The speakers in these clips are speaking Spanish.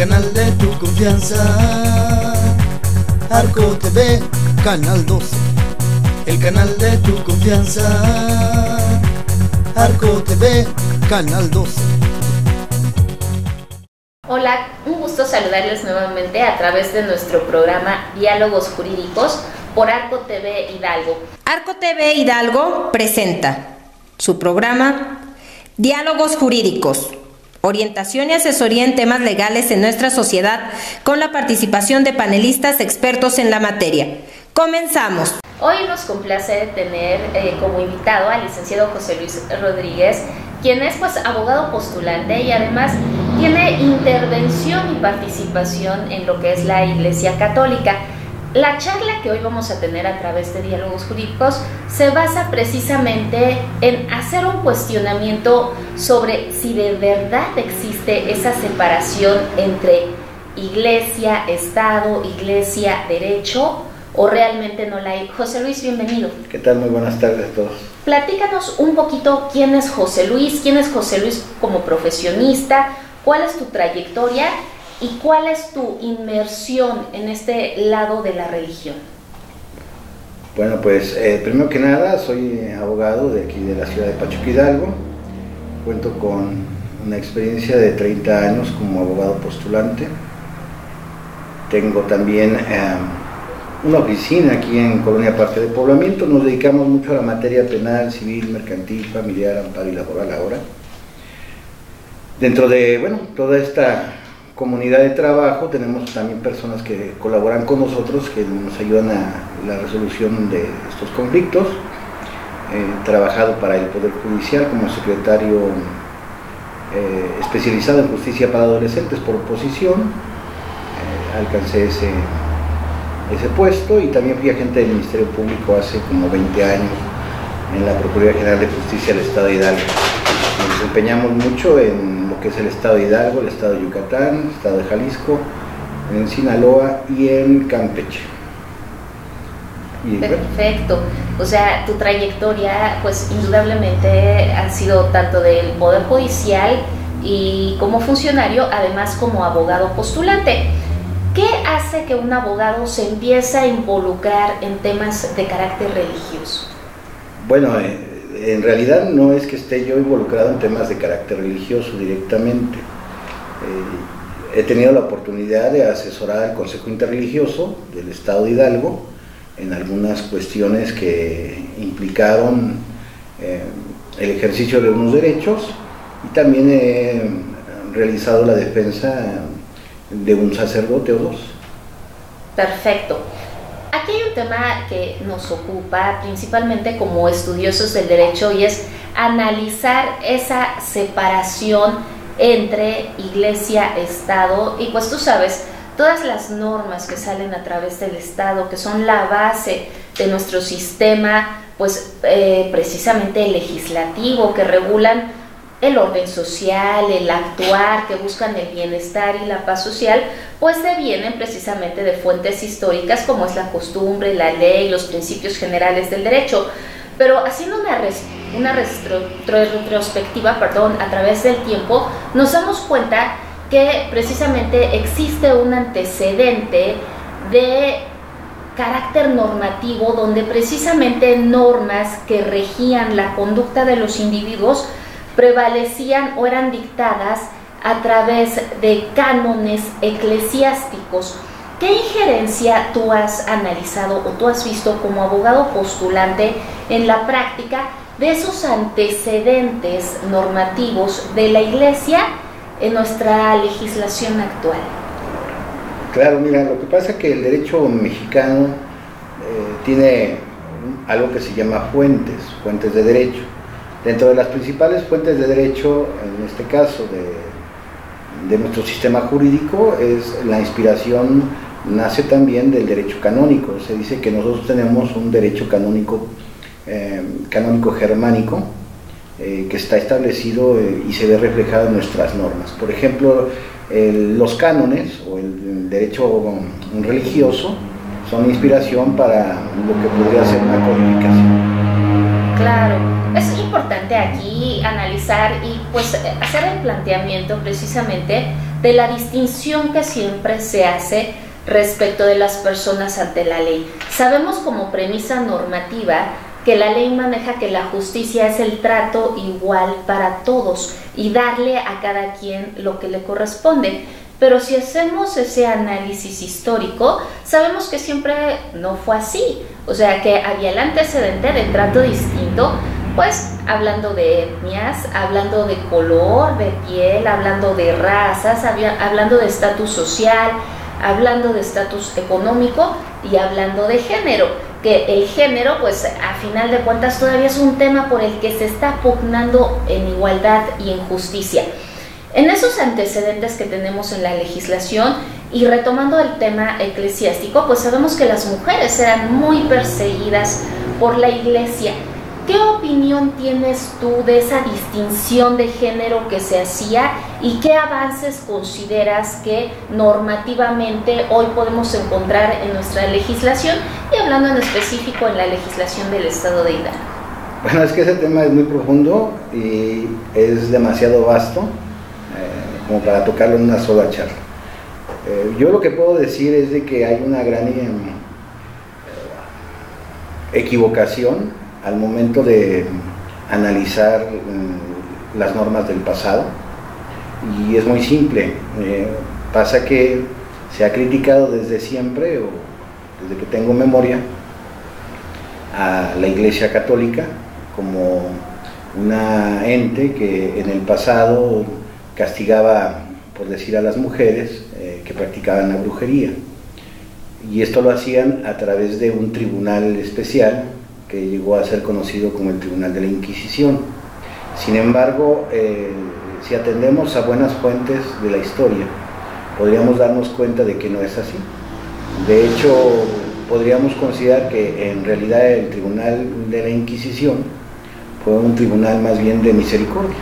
canal de tu confianza. Arco TV, Canal 12, el canal de tu confianza. Arco TV, Canal 12. Hola, un gusto saludarles nuevamente a través de nuestro programa Diálogos Jurídicos por Arco TV Hidalgo. Arco TV Hidalgo presenta su programa Diálogos Jurídicos, orientación y asesoría en temas legales en nuestra sociedad, con la participación de panelistas expertos en la materia. Comenzamos. Hoy nos complace tener como invitado al licenciado José Luis Rodríguez, quien es abogado postulante y además tiene intervención y participación en lo que es la Iglesia Católica. La charla que hoy vamos a tener a través de Diálogos Jurídicos se basa precisamente en hacer un cuestionamiento sobre si de verdad existe esa separación entre Iglesia, Estado, Iglesia, Derecho, o realmente no la hay. José Luis, bienvenido. ¿Qué tal? Muy buenas tardes a todos. Platícanos un poquito quién es José Luis como profesionista, cuál es tu trayectoria y cuál es tu inmersión en este lado de la religión. Bueno, pues primero que nada soy abogado de aquí de la ciudad de Pachuca, Hidalgo. Cuento con una experiencia de 30 años como abogado postulante. Tengo también una oficina aquí en Colonia Parque de Poblamiento. Nos dedicamos mucho a la materia penal, civil, mercantil, familiar, amparo y laboral ahora. Dentro de toda esta comunidad de trabajo tenemos también personas que colaboran con nosotros, que nos ayudan a la resolución de estos conflictos. He trabajado para el Poder Judicial como secretario especializado en justicia para adolescentes por oposición. Alcancé ese puesto y también fui agente del Ministerio Público hace como 20 años en la Procuraduría General de Justicia del Estado de Hidalgo. Nos desempeñamos mucho en lo que es el Estado de Hidalgo, el Estado de Yucatán, el Estado de Jalisco, en Sinaloa y en Campeche. Perfecto. O sea, tu trayectoria indudablemente ha sido tanto del Poder Judicial y como funcionario, además como abogado postulante. ¿Qué hace que un abogado se empiece a involucrar en temas de carácter religioso? Bueno, en realidad no es que esté yo involucrado en temas de carácter religioso directamente. He tenido la oportunidad de asesorar al Consejo Interreligioso del Estado de Hidalgo en algunas cuestiones que implicaron el ejercicio de unos derechos, y también he realizado la defensa de un sacerdote o dos. Perfecto. Aquí hay un tema que nos ocupa principalmente como estudiosos del derecho, y es analizar esa separación entre Iglesia, Estado, y tú sabes, todas las normas que salen a través del Estado, que son la base de nuestro sistema, precisamente legislativo, que regulan el orden social, el actuar, que buscan el bienestar y la paz social, devienen precisamente de fuentes históricas como es la costumbre, la ley, los principios generales del derecho. Pero haciendo una retrospectiva a través del tiempo, nos damos cuenta que precisamente existe un antecedente de carácter normativo, donde precisamente normas que regían la conducta de los individuos prevalecían o eran dictadas a través de cánones eclesiásticos. ¿Qué injerencia tú has analizado o tú has visto como abogado postulante en la práctica de esos antecedentes normativos de la Iglesia en nuestra legislación actual? Claro, mira, lo que pasa es que el derecho mexicano tiene algo que se llama fuentes de derecho. Dentro de las principales fuentes de derecho, en este caso de nuestro sistema jurídico, es la inspiración, nace también del derecho canónico. Se dice que nosotros tenemos un derecho canónico germánico, que está establecido y se ve reflejado en nuestras normas. Por ejemplo, los cánones o el derecho religioso son inspiración para lo que podría ser una codificación. Claro, es importante aquí analizar y hacer el planteamiento precisamente de la distinción que siempre se hace respecto de las personas ante la ley. Sabemos como premisa normativa que la ley maneja que la justicia es el trato igual para todos y darle a cada quien lo que le corresponde. Pero si hacemos ese análisis histórico, sabemos que siempre no fue así. O sea, que había el antecedente de trato distinto, pues hablando de etnias, hablando de color de piel, hablando de razas, hablando de estatus social, hablando de estatus económico y hablando de género, que el género, pues a final de cuentas todavía es un tema por el que se está pugnando en igualdad y en justicia. En esos antecedentes que tenemos en la legislación y retomando el tema eclesiástico, pues sabemos que las mujeres eran muy perseguidas por la Iglesia. ¿Qué opinión tienes tú de esa distinción de género que se hacía y qué avances consideras que normativamente hoy podemos encontrar en nuestra legislación y hablando en específico en la legislación del Estado de Hidalgo? Bueno, es que ese tema es muy profundo y es demasiado vasto como para tocarlo en una sola charla. Yo lo que puedo decir es de que hay una gran equivocación al momento de analizar las normas del pasado, y es muy simple. Pasa que se ha criticado desde siempre, o desde que tengo memoria, a la Iglesia Católica como una ente que en el pasado castigaba, por decir, a las mujeres que practicaban la brujería, y esto lo hacían a través de un tribunal especial que llegó a ser conocido como el Tribunal de la Inquisición. Sin embargo, si atendemos a buenas fuentes de la historia, podríamos darnos cuenta de que no es así. De hecho, podríamos considerar que en realidad el Tribunal de la Inquisición fue un tribunal más bien de misericordia,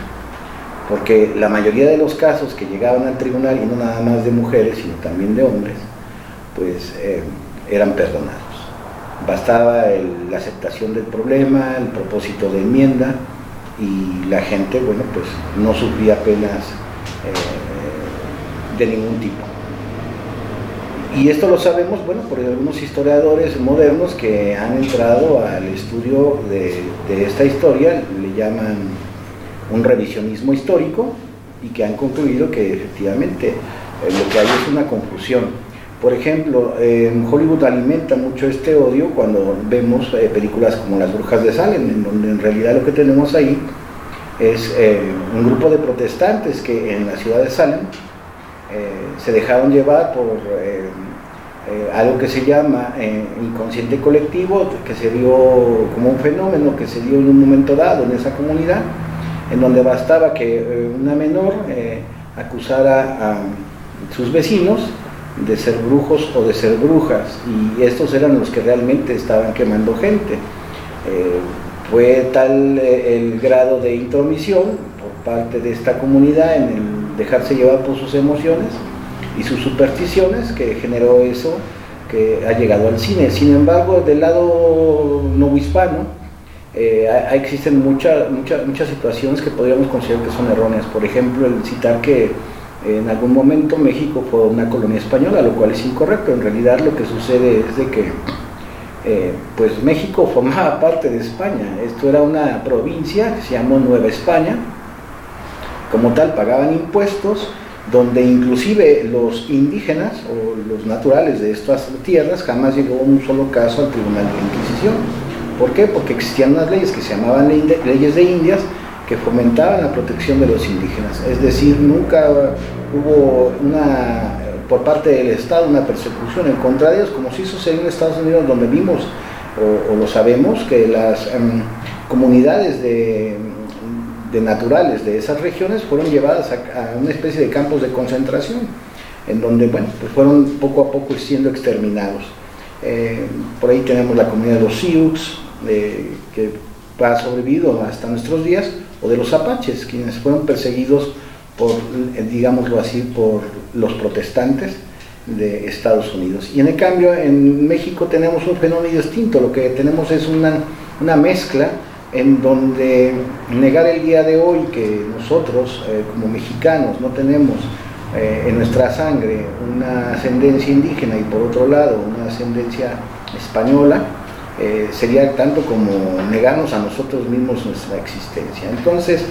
porque la mayoría de los casos que llegaban al tribunal, y no nada más de mujeres, sino también de hombres, pues eran perdonados. Bastaba la aceptación del problema, el propósito de enmienda, y la gente, bueno, pues no sufría penas de ningún tipo. Y esto lo sabemos, bueno, por algunos historiadores modernos que han entrado al estudio de esta historia, le llaman un revisionismo histórico, y que han concluido que efectivamente lo que hay es una confusión. Por ejemplo, Hollywood alimenta mucho este odio cuando vemos películas como Las Brujas de Salem, en donde en realidad lo que tenemos ahí es un grupo de protestantes que en la ciudad de Salem se dejaron llevar por algo que se llama inconsciente colectivo, que se dio como un fenómeno que se dio en un momento dado en esa comunidad, en donde bastaba que una menor acusara a sus vecinos de ser brujos o de ser brujas, y estos eran los que realmente estaban quemando gente. Fue tal el grado de intromisión por parte de esta comunidad en el dejarse llevar por sus emociones y sus supersticiones que generó eso que ha llegado al cine. Sin embargo, del lado novohispano existen muchas situaciones que podríamos considerar que son erróneas. Por ejemplo, el citar que en algún momento México fue una colonia española, lo cual es incorrecto. En realidad lo que sucede es de que pues México formaba parte de España. Esto era una provincia que se llamó Nueva España. Como tal pagaban impuestos, donde inclusive los indígenas o los naturales de estas tierras jamás llegó un solo caso al Tribunal de la Inquisición. ¿Por qué? Porque existían unas leyes que se llamaban leyes de Indias, que fomentaban la protección de los indígenas. Es decir, nunca hubo por parte del Estado una persecución en contra de ellos, como sí sucedió en Estados Unidos, donde vimos o lo sabemos que las comunidades de naturales de esas regiones fueron llevadas a una especie de campos de concentración, en donde, bueno, pues fueron poco a poco siendo exterminados. Por ahí tenemos la comunidad de los Sioux, que ha sobrevivido hasta nuestros días, o de los apaches, quienes fueron perseguidos por, digámoslo así, por los protestantes de Estados Unidos. Y en el cambio, en México tenemos un fenómeno distinto. Lo que tenemos es una mezcla en donde negar el día de hoy que nosotros como mexicanos no tenemos en nuestra sangre una ascendencia indígena y por otro lado una ascendencia española, sería tanto como negarnos a nosotros mismos nuestra existencia. Entonces,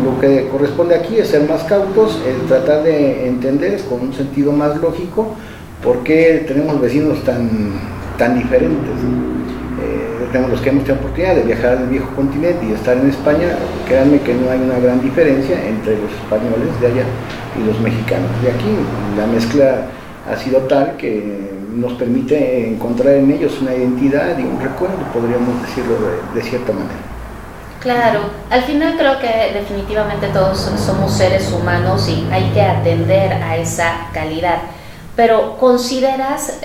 lo que corresponde aquí es ser más cautos, tratar de entender con un sentido más lógico por qué tenemos vecinos tan diferentes. Tenemos los que hemos tenido oportunidad de viajar al viejo continente y estar en España, créanme que no hay una gran diferencia entre los españoles de allá y los mexicanos de aquí. La mezcla ha sido tal que nos permite encontrar en ellos una identidad y un recuerdo, podríamos decirlo de cierta manera. Claro, al final creo que definitivamente todos somos seres humanos y hay que atender a esa calidad, pero ¿consideras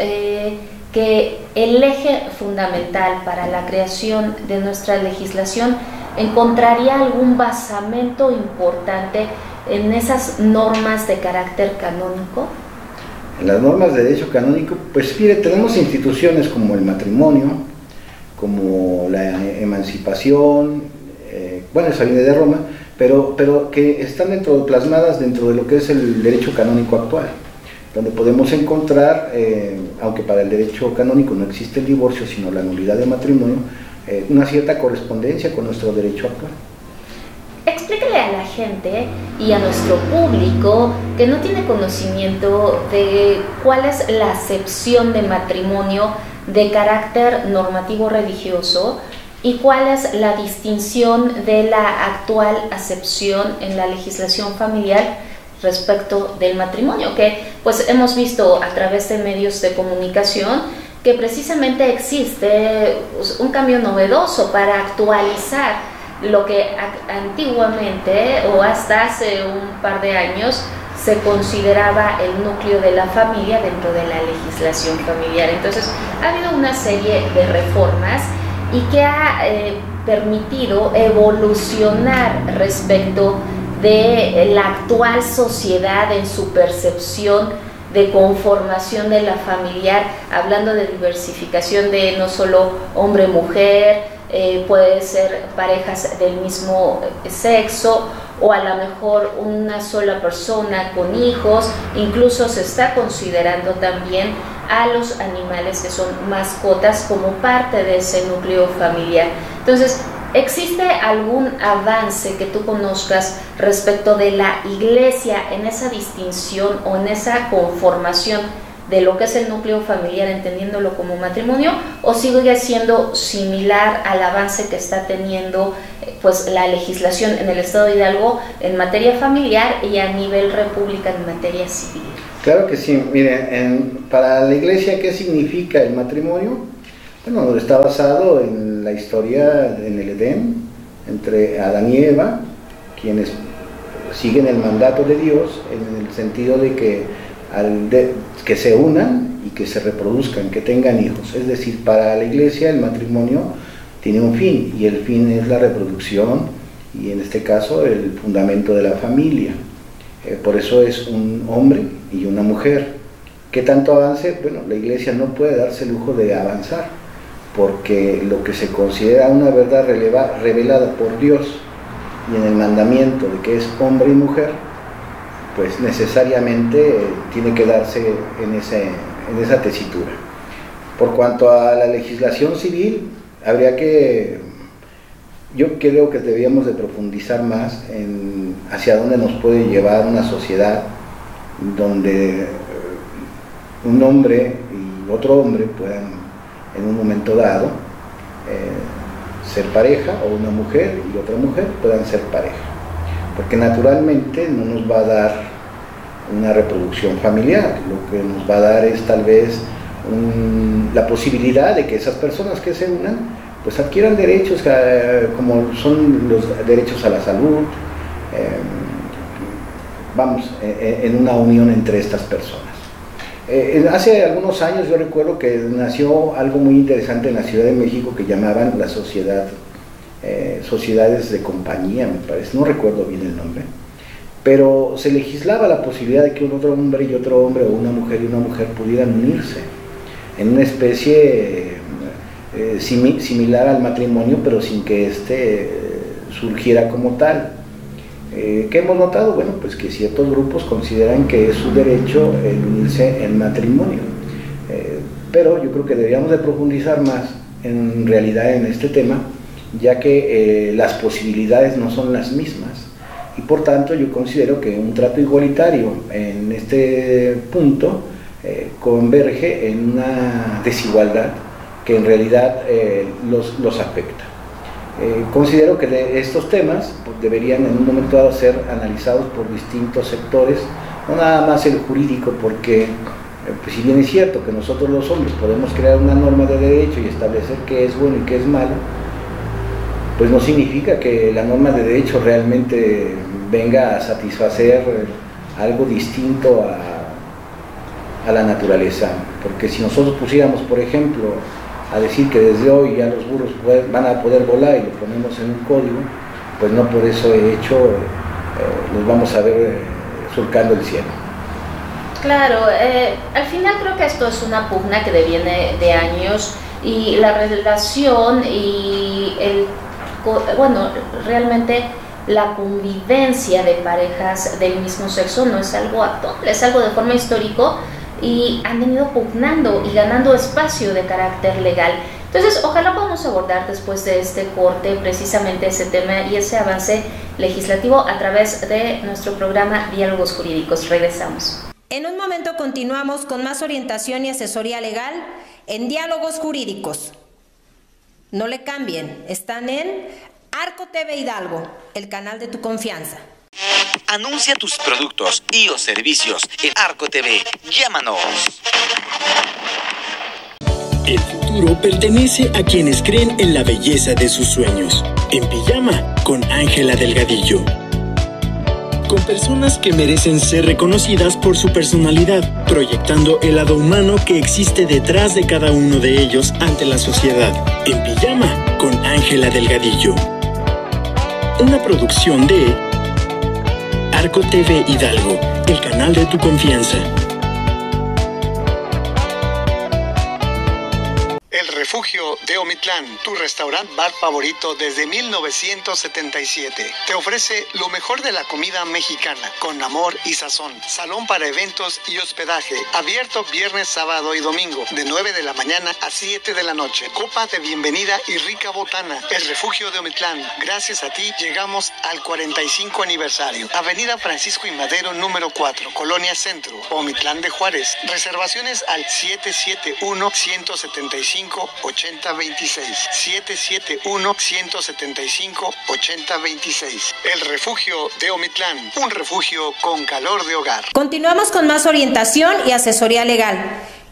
que el eje fundamental para la creación de nuestra legislación encontraría algún basamento importante en esas normas de carácter canónico? En las normas de derecho canónico, pues mire, tenemos instituciones como el matrimonio, como la emancipación, bueno, esa viene de Roma, pero que están plasmadas dentro de lo que es el derecho canónico actual, donde podemos encontrar, aunque para el derecho canónico no existe el divorcio, sino la nulidad de matrimonio, una cierta correspondencia con nuestro derecho actual. Explícale a la gente y a nuestro público que no tiene conocimiento de cuál es la acepción de matrimonio de carácter normativo religioso y cuál es la distinción de la actual acepción en la legislación familiar respecto del matrimonio, que pues hemos visto a través de medios de comunicación que precisamente existe un cambio novedoso para actualizar lo que antiguamente o hasta hace un par de años se consideraba el núcleo de la familia dentro de la legislación familiar. Entonces ha habido una serie de reformas y que ha permitido evolucionar respecto de la actual sociedad en su percepción de conformación de la familiar, hablando de diversificación de no solo hombre-mujer, puede ser parejas del mismo sexo o a lo mejor una sola persona con hijos, incluso se está considerando también a los animales que son mascotas como parte de ese núcleo familiar. Entonces, ¿existe algún avance que tú conozcas respecto de la Iglesia en esa distinción o en esa conformación de lo que es el núcleo familiar, entendiéndolo como matrimonio, o sigue siendo similar al avance que está teniendo pues la legislación en el Estado de Hidalgo en materia familiar y a nivel república en materia civil? Claro que sí. Mire, para la Iglesia, ¿qué significa el matrimonio? Bueno, está basado en la historia en el Edén, entre Adán y Eva, quienes siguen el mandato de Dios en el sentido de que se unan y que se reproduzcan, que tengan hijos. Es decir, para la Iglesia el matrimonio tiene un fin, y el fin es la reproducción, y en este caso el fundamento de la familia. Por eso es un hombre y una mujer. ¿Qué tanto avance? Bueno, la Iglesia no puede darse el lujo de avanzar, porque lo que se considera una verdad revelada por Dios y en el mandamiento de que es hombre y mujer, pues necesariamente tiene que darse en esa tesitura. Por cuanto a la legislación civil, yo creo que debíamos de profundizar más hacia dónde nos puede llevar una sociedad donde un hombre y otro hombre puedan en un momento dado ser pareja, o una mujer y otra mujer puedan ser pareja, porque naturalmente no nos va a dar una reproducción familiar. Lo que nos va a dar es tal vez la posibilidad de que esas personas que se unan pues adquieran derechos como son los derechos a la salud, en una unión entre estas personas. Hace algunos años yo recuerdo que nació algo muy interesante en la Ciudad de México que llamaban la sociedades de compañía, me parece, no recuerdo bien el nombre, pero se legislaba la posibilidad de que un otro hombre y otro hombre, o una mujer y una mujer, pudieran unirse en una especie similar al matrimonio, pero sin que éste surgiera como tal. ¿Qué hemos notado? Bueno, pues que ciertos grupos consideran que es su derecho el unirse en matrimonio, pero yo creo que deberíamos de profundizar más en realidad en este tema, ya que las posibilidades no son las mismas, y por tanto yo considero que un trato igualitario en este punto converge en una desigualdad que en realidad los afecta. Considero que estos temas pues, deberían en un momento dado ser analizados por distintos sectores, no nada más el jurídico, porque pues, si bien es cierto que nosotros los hombres podemos crear una norma de derecho y establecer qué es bueno y qué es malo, pues no significa que la norma de derecho realmente venga a satisfacer algo distinto a la naturaleza, porque si nosotros pusiéramos, por ejemplo, a decir que desde hoy ya los burros van a poder volar y lo ponemos en un código, pues no por eso he hecho los vamos a ver surcando el cielo. Claro, al final creo que esto es una pugna que deviene de años, y la relación y realmente la convivencia de parejas del mismo sexo no es algo actual, es algo de forma histórica, y han venido pugnando y ganando espacio de carácter legal. Entonces, ojalá podamos abordar después de este corte precisamente ese tema y ese avance legislativo a través de nuestro programa Diálogos Jurídicos. Regresamos. En un momento continuamos con más orientación y asesoría legal en Diálogos Jurídicos. No le cambien, están en Arco TV Hidalgo, el canal de tu confianza. Anuncia tus productos y o servicios en Arco TV. Llámanos. El futuro pertenece a quienes creen en la belleza de sus sueños. En pijama con Ángela Delgadillo. Con personas que merecen ser reconocidas por su personalidad, proyectando el lado humano que existe detrás de cada uno de ellos ante la sociedad. En pijama con Ángela Delgadillo. Una producción de Arco TV Hidalgo, el canal de tu confianza. El Refugio de Omitlán, tu restaurante bar favorito desde 1977. Te ofrece lo mejor de la comida mexicana, con amor y sazón. Salón para eventos y hospedaje, abierto viernes, sábado y domingo, de 9 de la mañana a 7 de la noche. Copa de bienvenida y rica botana. El Refugio de Omitlán, gracias a ti llegamos al 45 aniversario. Avenida Francisco y Madero, número 4, Colonia Centro, Omitlán de Juárez. Reservaciones al 771-175-8026. 771-175-8026. El Refugio de Omitlán, un refugio con calor de hogar. Continuamos con más orientación y asesoría legal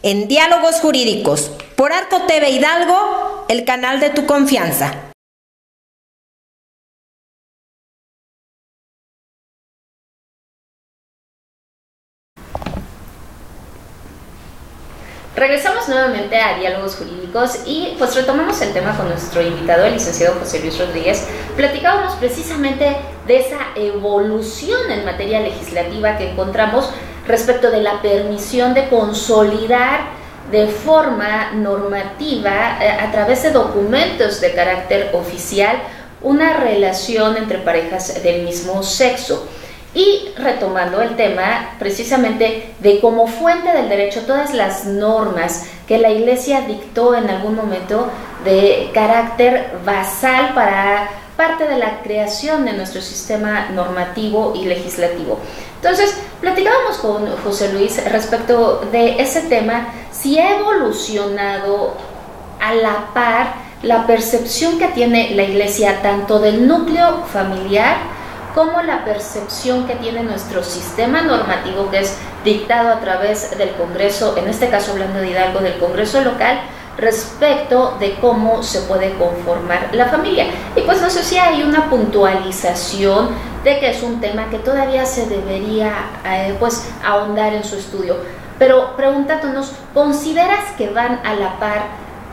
en Diálogos Jurídicos por Arco TV Hidalgo, el canal de tu confianza. Regresamos nuevamente a Diálogos Jurídicos y pues retomamos el tema con nuestro invitado, el licenciado José Luis Rodríguez. Platicábamos precisamente de esa evolución en materia legislativa que encontramos respecto de la permisión de consolidar de forma normativa a través de documentos de carácter oficial una relación entre parejas del mismo sexo. Y retomando el tema precisamente de como fuente del derecho todas las normas que la Iglesia dictó en algún momento de carácter basal para parte de la creación de nuestro sistema normativo y legislativo. Entonces, platicábamos con José Luis respecto de ese tema, si ha evolucionado a la par la percepción que tiene la Iglesia tanto del núcleo familiar como la percepción que tiene nuestro sistema normativo, que es dictado a través del Congreso, en este caso hablando de Hidalgo, del Congreso local, respecto de cómo se puede conformar la familia. Y pues no sé si hay una puntualización de que es un tema que todavía se debería pues ahondar en su estudio. Pero preguntándonos, ¿consideras que van a la par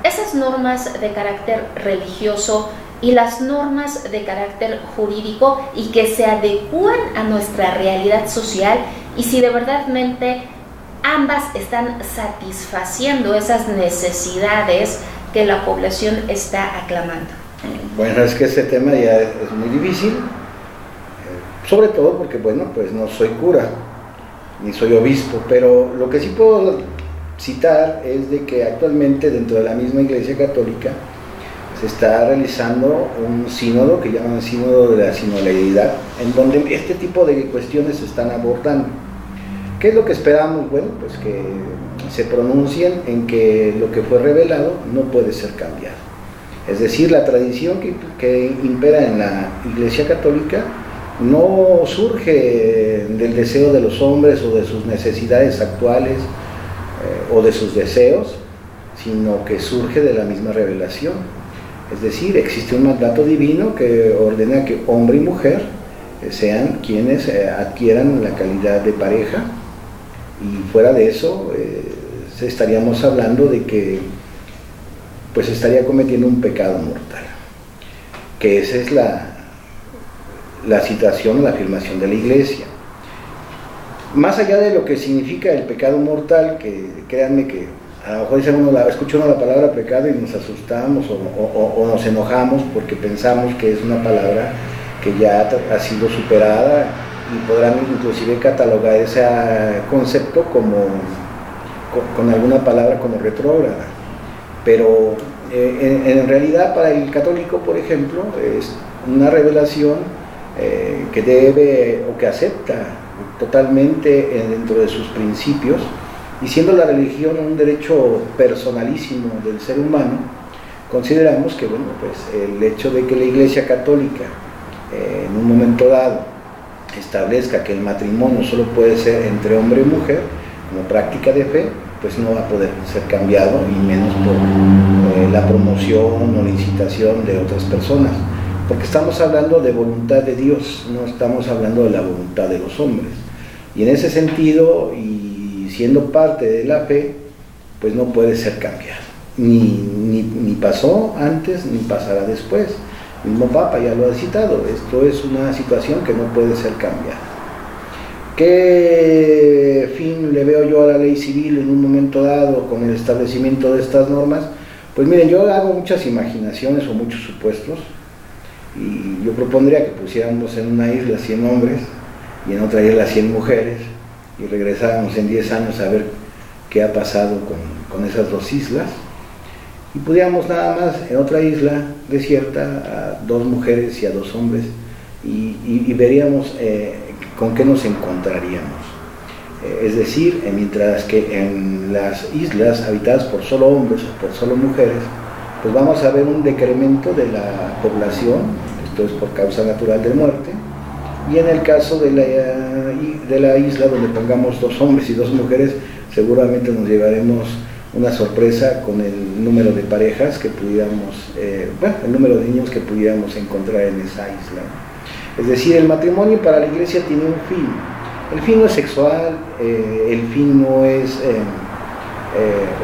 esas normas de carácter religioso y las normas de carácter jurídico y que se adecúan a nuestra realidad social, y si de verdadmente ambas están satisfaciendo esas necesidades que la población está aclamando? Bueno, es que ese tema ya es muy difícil. Sobre todo porque, bueno, pues no soy cura, ni soy obispo, pero lo que sí puedo citar es de que actualmente dentro de la misma Iglesia Católica se está realizando un sínodo que llaman Sínodo de la Sinodalidad, en donde este tipo de cuestiones se están abordando. ¿Qué es lo que esperamos? Bueno, pues que se pronuncien en que lo que fue revelado no puede ser cambiado. Es decir, la tradición que impera en la Iglesia Católica no surge del deseo de los hombres o de sus necesidades actuales o de sus deseos, sino que surge de la misma revelación. Es decir, existe un mandato divino que ordena que hombre y mujer sean quienes adquieran la calidad de pareja, y fuera de eso estaríamos hablando de que pues estaría cometiendo un pecado mortal, que esa es la situación, la afirmación de la Iglesia. Más allá de lo que significa el pecado mortal, que créanme que a lo mejor escucha uno la palabra pecado y nos asustamos o nos enojamos porque pensamos que es una palabra que ya ha sido superada, y podrán inclusive catalogar ese concepto con alguna palabra como retrógrada. Pero en realidad para el católico, por ejemplo, es una revelación que debe o que acepta totalmente dentro de sus principios, y siendo la religión un derecho personalísimo del ser humano, consideramos que, bueno, pues el hecho de que la Iglesia Católica en un momento dado establezca que el matrimonio solo puede ser entre hombre y mujer como práctica de fe, pues no va a poder ser cambiado, y menos por la promoción o la incitación de otras personas, porque estamos hablando de voluntad de Dios, no estamos hablando de la voluntad de los hombres. Y en ese sentido, y siendo parte de la fe, pues no puede ser cambiado, ni pasó antes ni pasará después. El mismo Papa ya lo ha citado, esto es una situación que no puede ser cambiada. ¿Qué fin le veo yo a la ley civil en un momento dado con el establecimiento de estas normas? Pues miren, yo hago muchas imaginaciones o muchos supuestos, y yo propondría que pusiéramos en una isla 100 hombres y en otra isla 100 mujeres, y regresáramos en 10 años a ver qué ha pasado con esas dos islas, y pudiéramos nada más en otra isla desierta a 2 mujeres y a 2 hombres, y veríamos con qué nos encontraríamos. Es decir, mientras que en las islas habitadas por solo hombres o por solo mujeres, pues vamos a ver un decremento de la población, esto es por causa natural de muerte, y en el caso de la isla donde pongamos 2 hombres y 2 mujeres, seguramente nos llevaremos una sorpresa con el número de parejas que pudiéramos, el número de niños que pudiéramos encontrar en esa isla. Es decir, el matrimonio para la Iglesia tiene un fin. El fin no es sexual, el fin no es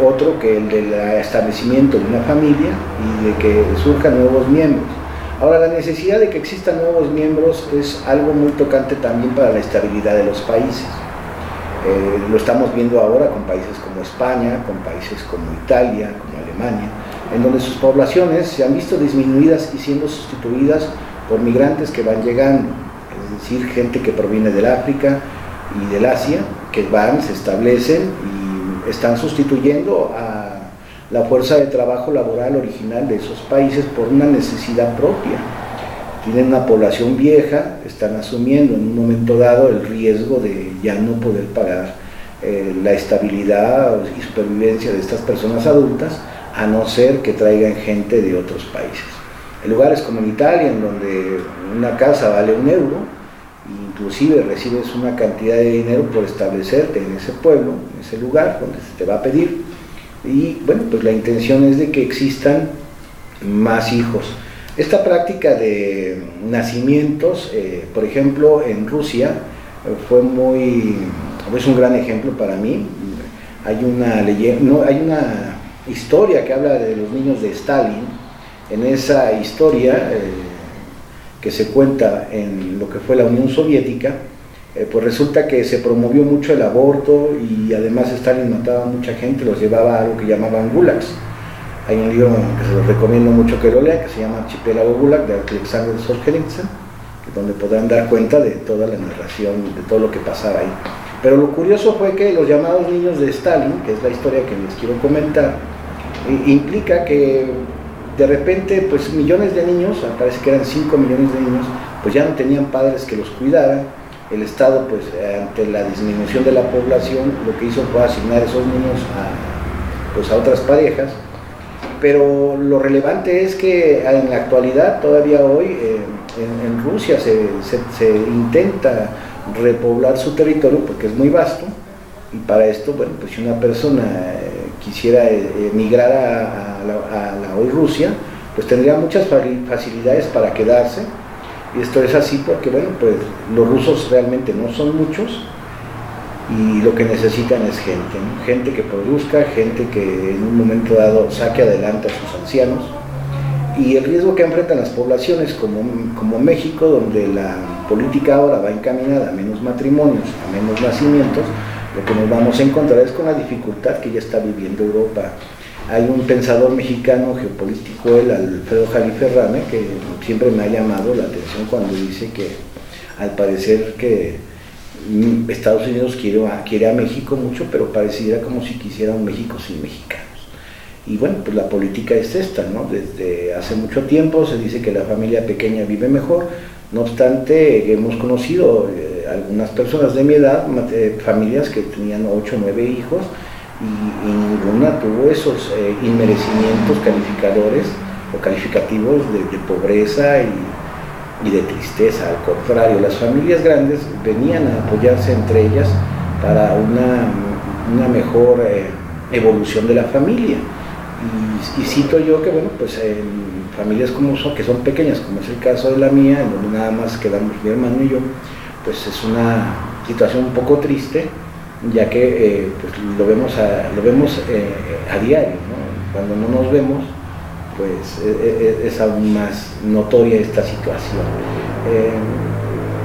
otro que el del establecimiento de una familia y de que surjan nuevos miembros. Ahora, la necesidad de que existan nuevos miembros es algo muy tocante también para la estabilidad de los países. Lo estamos viendo ahora con países como España, con países como Italia, como Alemania, en donde sus poblaciones se han visto disminuidas y siendo sustituidas por migrantes que van llegando, es decir, gente que proviene del África y del Asia, que van, se establecen y están sustituyendo a la fuerza de trabajo laboral original de esos países por una necesidad propia. Tienen una población vieja, están asumiendo en un momento dado el riesgo de ya no poder pagar la estabilidad y supervivencia de estas personas adultas, a no ser que traigan gente de otros países. En lugares como en Italia, en donde una casa vale €1, inclusive recibes una cantidad de dinero por establecerte en ese pueblo, en ese lugar donde se te va a pedir, y bueno, pues la intención es de que existan más hijos. Esta práctica de nacimientos, por ejemplo, en Rusia, es un gran ejemplo para mí. Hay una historia que habla de los niños de Stalin. En esa historia que se cuenta en lo que fue la Unión Soviética, pues resulta que se promovió mucho el aborto, y además Stalin mataba a mucha gente, los llevaba a algo que llamaban gulags. Hay un libro que se los recomiendo mucho que lo lean, que se llama Archipiélago Gulag, de Alexander Solzhenitsyn, donde podrán dar cuenta de toda la narración, de todo lo que pasaba ahí. Pero lo curioso fue que los llamados niños de Stalin, que es la historia que les quiero comentar, implica que de repente pues millones de niños, parece que eran 5 millones de niños, pues ya no tenían padres que los cuidaran. El Estado, pues ante la disminución de la población, lo que hizo fue asignar esos niños a otras parejas. Pero lo relevante es que en la actualidad, todavía hoy, en Rusia se intenta repoblar su territorio porque es muy vasto, y para esto, bueno, pues si una persona quisiera emigrar a la hoy Rusia, pues tendría muchas facilidades para quedarse. Y esto es así porque, bueno, pues los rusos realmente no son muchos, y lo que necesitan es gente, ¿no? Gente que produzca, gente que en un momento dado saque adelante a sus ancianos. Y el riesgo que enfrentan las poblaciones como México, donde la política ahora va encaminada a menos matrimonios, a menos nacimientos, lo que nos vamos a encontrar es con la dificultad que ya está viviendo Europa. Hay un pensador mexicano geopolítico, el Alfredo Jaliferrame, que siempre me ha llamado la atención cuando dice que al parecer que Estados Unidos quiere a México mucho, pero pareciera como si quisiera un México sin mexicanos. Y bueno, pues la política es esta, ¿no? Desde hace mucho tiempo se dice que la familia pequeña vive mejor. No obstante, hemos conocido algunas personas de mi edad, familias que tenían 8 o 9 hijos, y ninguna tuvo esos inmerecimientos calificadores o calificativos de pobreza y de tristeza. Al contrario, las familias grandes venían a apoyarse entre ellas para una mejor evolución de la familia. Y cito yo que, bueno, pues en familias que son pequeñas, como es el caso de la mía, en donde nada más quedamos mi hermano y yo, pues es una situación un poco triste, ya que pues lo vemos a diario, ¿no? Cuando no nos vemos, pues es aún más notoria esta situación.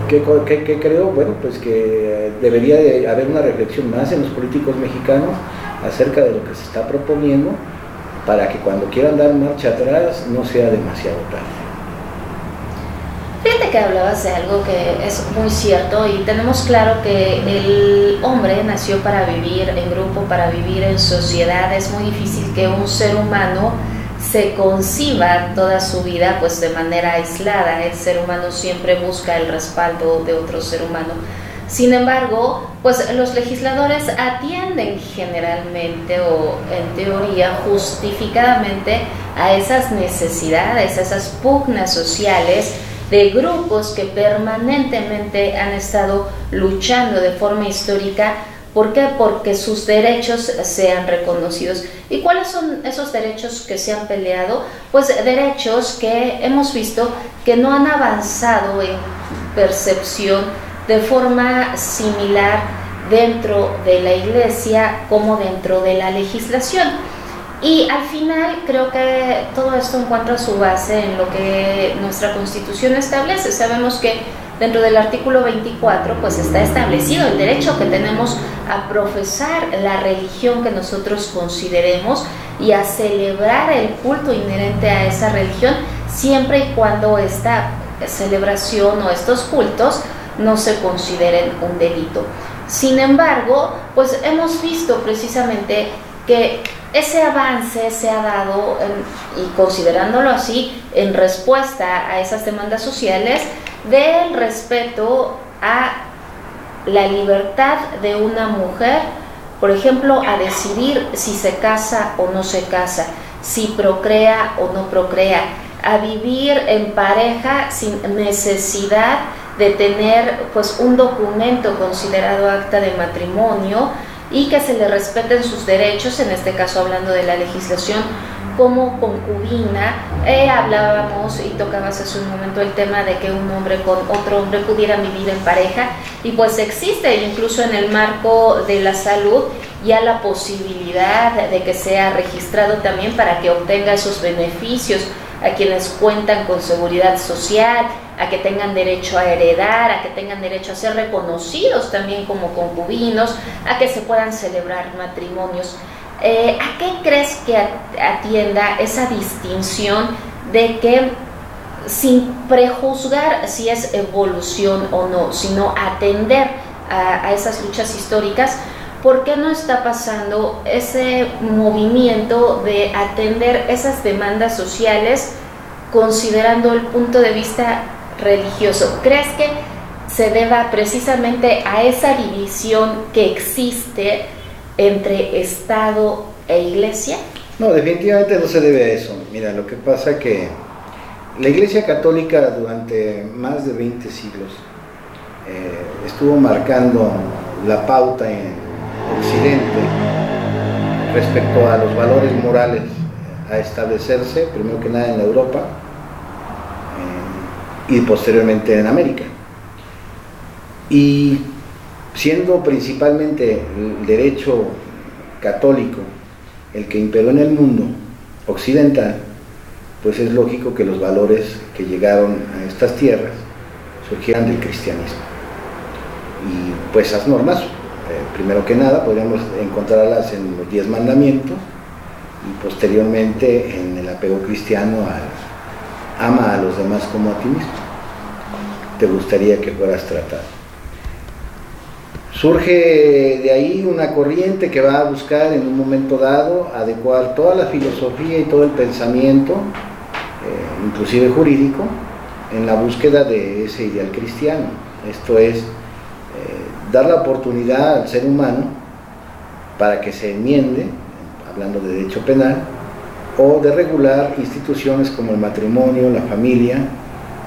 ¿Qué creo? Bueno, pues que debería de haber una reflexión más en los políticos mexicanos acerca de lo que se está proponiendo, para que cuando quieran dar marcha atrás no sea demasiado tarde. Fíjate que hablabas de algo que es muy cierto, y tenemos claro que el hombre nació para vivir en grupo, para vivir en sociedad. Es muy difícil que un ser humano se conciba toda su vida pues de manera aislada. El ser humano siempre busca el respaldo de otro ser humano. Sin embargo, pues los legisladores atienden generalmente, o en teoría justificadamente, a esas necesidades, a esas pugnas sociales de grupos que permanentemente han estado luchando de forma histórica. ¿Por qué? Porque sus derechos sean reconocidos. ¿Y cuáles son esos derechos que se han peleado? Pues derechos que hemos visto que no han avanzado en percepción de forma similar dentro de la Iglesia como dentro de la legislación. Y al final creo que todo esto encuentra su base en lo que nuestra Constitución establece. Sabemos que dentro del artículo 24 pues está establecido el derecho que tenemos a profesar la religión que nosotros consideremos y a celebrar el culto inherente a esa religión, siempre y cuando esta celebración o estos cultos no se consideren un delito. Sin embargo, pues hemos visto precisamente que ese avance se ha dado, y considerándolo así, en respuesta a esas demandas sociales del respeto a la libertad de una mujer, por ejemplo, a decidir si se casa o no se casa, si procrea o no procrea, a vivir en pareja sin necesidad de tener pues un documento considerado acta de matrimonio, y que se le respeten sus derechos, en este caso hablando de la legislación, como concubina. Hablábamos y tocabas hace un momento el tema de que un hombre con otro hombre pudieran vivir en pareja, y pues existe incluso en el marco de la salud ya la posibilidad de que sea registrado también para que obtenga esos beneficios a quienes cuentan con seguridad social, a que tengan derecho a heredar, a que tengan derecho a ser reconocidos también como concubinos, a que se puedan celebrar matrimonios. ¿A qué crees que atienda esa distinción de que sin prejuzgar si es evolución o no, sino atender a esas luchas históricas. ¿Por qué no está pasando ese movimiento de atender esas demandas sociales considerando el punto de vista religioso? ¿Crees que se deba precisamente a esa división que existe entre Estado e Iglesia? No, definitivamente no se debe a eso. Mira, lo que pasa es que la Iglesia Católica durante más de 20 siglos estuvo marcando la pauta en Occidente respecto a los valores morales a establecerse, primero que nada en Europa y posteriormente en América. Y siendo principalmente el derecho católico el que imperó en el mundo occidental, pues es lógico que los valores que llegaron a estas tierras surgieran del cristianismo. Y pues esas normas, primero que nada, podríamos encontrarlas en los 10 mandamientos y posteriormente en el apego cristiano al ama a los demás como a ti mismo. Te gustaría que fueras tratado. Surge de ahí una corriente que va a buscar en un momento dado adecuar toda la filosofía y todo el pensamiento, inclusive jurídico, en la búsqueda de ese ideal cristiano. Esto es, dar la oportunidad al ser humano para que se enmiende, hablando de derecho penal, o de regular instituciones como el matrimonio, la familia,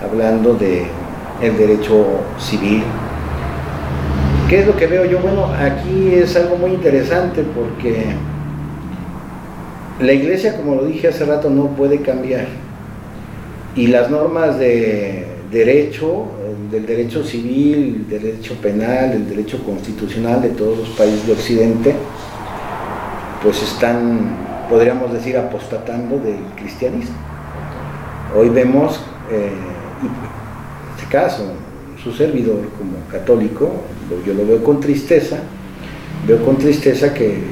hablando de el derecho civil. ¿Qué es lo que veo yo? Bueno, aquí es algo muy interesante porque la Iglesia, como lo dije hace rato, no puede cambiar, y las normas de derecho, del derecho civil, del derecho penal, del derecho constitucional de todos los países de Occidente, pues están, podríamos decir, apostatando del cristianismo. Hoy vemos, en este caso, su servidor como católico, yo lo veo con tristeza que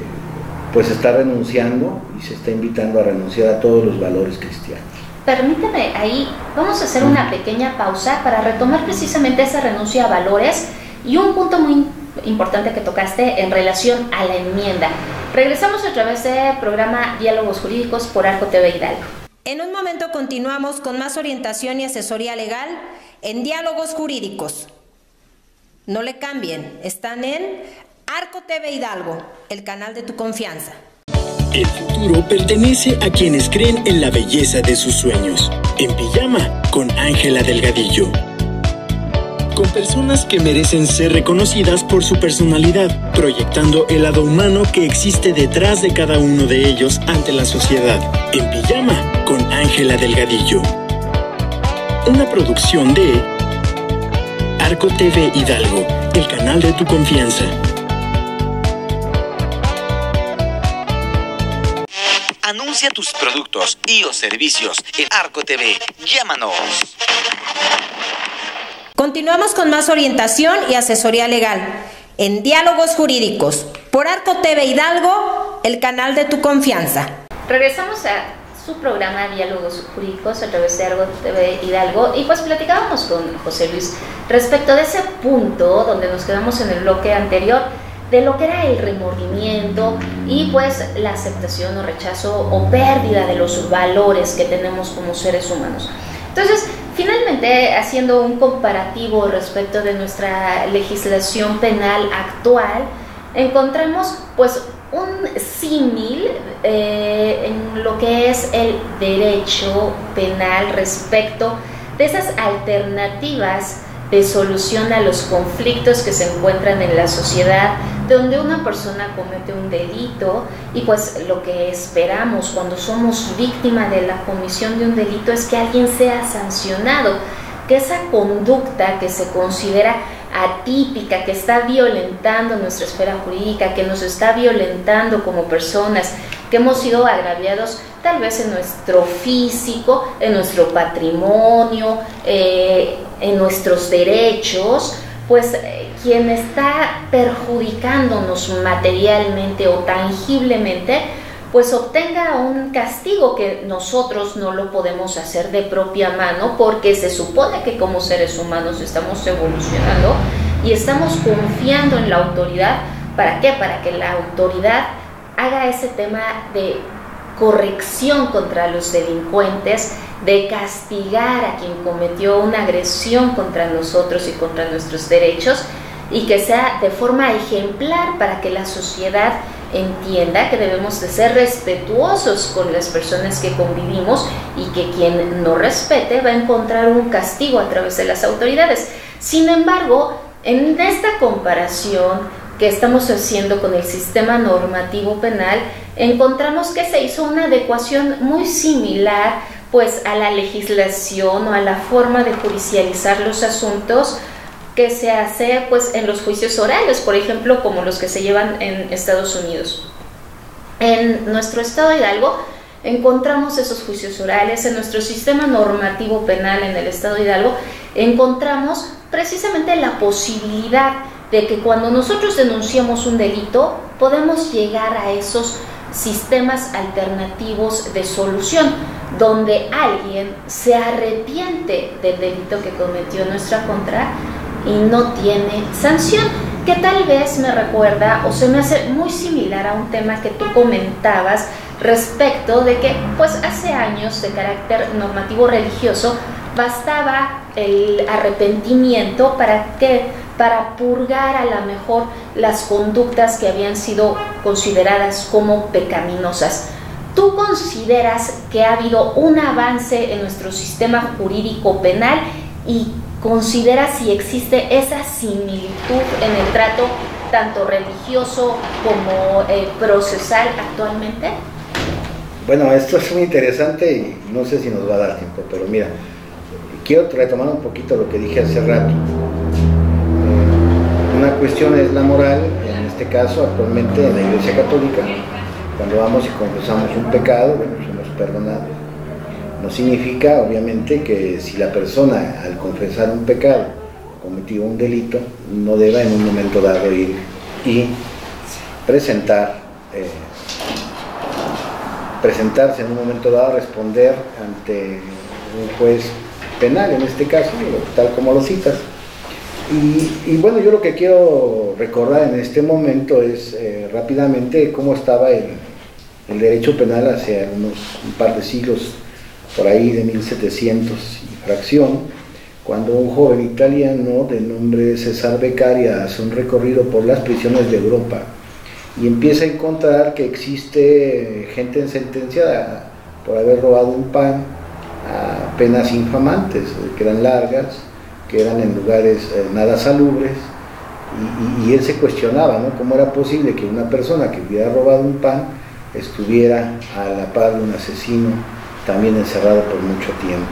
pues está renunciando y se está invitando a renunciar a todos los valores cristianos. Permíteme, ahí vamos a hacer una pequeña pausa para retomar precisamente esa renuncia a valores y un punto muy importante que tocaste en relación a la enmienda. Regresamos a través del programa Diálogos Jurídicos por Arco TV Hidalgo. En un momento continuamos con más orientación y asesoría legal en Diálogos Jurídicos. No le cambien, están en Arco TV Hidalgo, el canal de tu confianza. El futuro pertenece a quienes creen en la belleza de sus sueños. En Pijama con Ángela Delgadillo. Con personas que merecen ser reconocidas por su personalidad, proyectando el lado humano que existe detrás de cada uno de ellos ante la sociedad. En Pijama con Ángela Delgadillo. Una producción de Arco TV Hidalgo, el canal de tu confianza. Anuncia tus productos y o servicios en Arco TV. Llámanos. Continuamos con más orientación y asesoría legal en Diálogos Jurídicos por Arco TV Hidalgo, el canal de tu confianza. Regresamos a su programa Diálogos Jurídicos a través de Arco TV Hidalgo y pues platicábamos con José Luis respecto de ese punto donde nos quedamos en el bloque anterior de lo que era el remordimiento y pues la aceptación o rechazo o pérdida de los valores que tenemos como seres humanos. Entonces, finalmente, haciendo un comparativo respecto de nuestra legislación penal actual, encontramos pues un símil en lo que es el derecho penal respecto de esas alternativas de solución a los conflictos que se encuentran en la sociedad, donde una persona comete un delito y pues lo que esperamos cuando somos víctima de la comisión de un delito es que alguien sea sancionado, que esa conducta que se considera atípica, que está violentando nuestra esfera jurídica, que nos está violentando como personas, que hemos sido agraviados tal vez en nuestro físico, en nuestro patrimonio, en nuestros derechos, pues quien está perjudicándonos materialmente o tangiblemente, pues obtenga un castigo que nosotros no lo podemos hacer de propia mano, porque se supone que como seres humanos estamos evolucionando y estamos confiando en la autoridad. ¿Para qué? Para que la autoridad haga ese tema de corrección contra los delincuentes, de castigar a quien cometió una agresión contra nosotros y contra nuestros derechos, y que sea de forma ejemplar para que la sociedad entienda que debemos de ser respetuosos con las personas que convivimos y que quien no respete va a encontrar un castigo a través de las autoridades. Sin embargo, en esta comparación que estamos haciendo con el sistema normativo penal, encontramos que se hizo una adecuación muy similar pues a la legislación o a la forma de judicializar los asuntos que se hace pues en los juicios orales, por ejemplo, como los que se llevan en Estados Unidos. En nuestro estado Hidalgo encontramos esos juicios orales. En nuestro sistema normativo penal en el estado Hidalgo encontramos precisamente la posibilidad de que cuando nosotros denunciamos un delito podemos llegar a esos sistemas alternativos de solución, donde alguien se arrepiente del delito que cometió en nuestra contra y no tiene sanción, que tal vez me recuerda o se me hace muy similar a un tema que tú comentabas respecto de que pues hace años, de carácter normativo religioso, bastaba el arrepentimiento para purgar a lo mejor las conductas que habían sido consideradas como pecaminosas. ¿Tú consideras que ha habido un avance en nuestro sistema jurídico penal y consideras si existe esa similitud en el trato tanto religioso como procesal actualmente? Bueno, esto es muy interesante y no sé si nos va a dar tiempo, pero mira, quiero retomar un poquito lo que dije hace rato. Una cuestión es la moral, en este caso actualmente en la Iglesia Católica, cuando vamos y confesamos un pecado, bueno, somos perdonados. No significa, obviamente, que si la persona al confesar un pecado cometió un delito, no deba en un momento dado ir y presentarse en un momento dado, responder ante un juez penal, en este caso, tal como lo citas. Y bueno, yo lo que quiero recordar en este momento es rápidamente cómo estaba el derecho penal hace un par de siglos, por ahí de 1700 y fracción, cuando un joven italiano de nombre César Beccaria hace un recorrido por las prisiones de Europa y empieza a encontrar que existe gente sentenciada por haber robado un pan a penas infamantes, que eran largas, que eran en lugares nada salubres, y él se cuestionaba, ¿no?, cómo era posible que una persona que hubiera robado un pan estuviera a la par de un asesino también encerrado por mucho tiempo.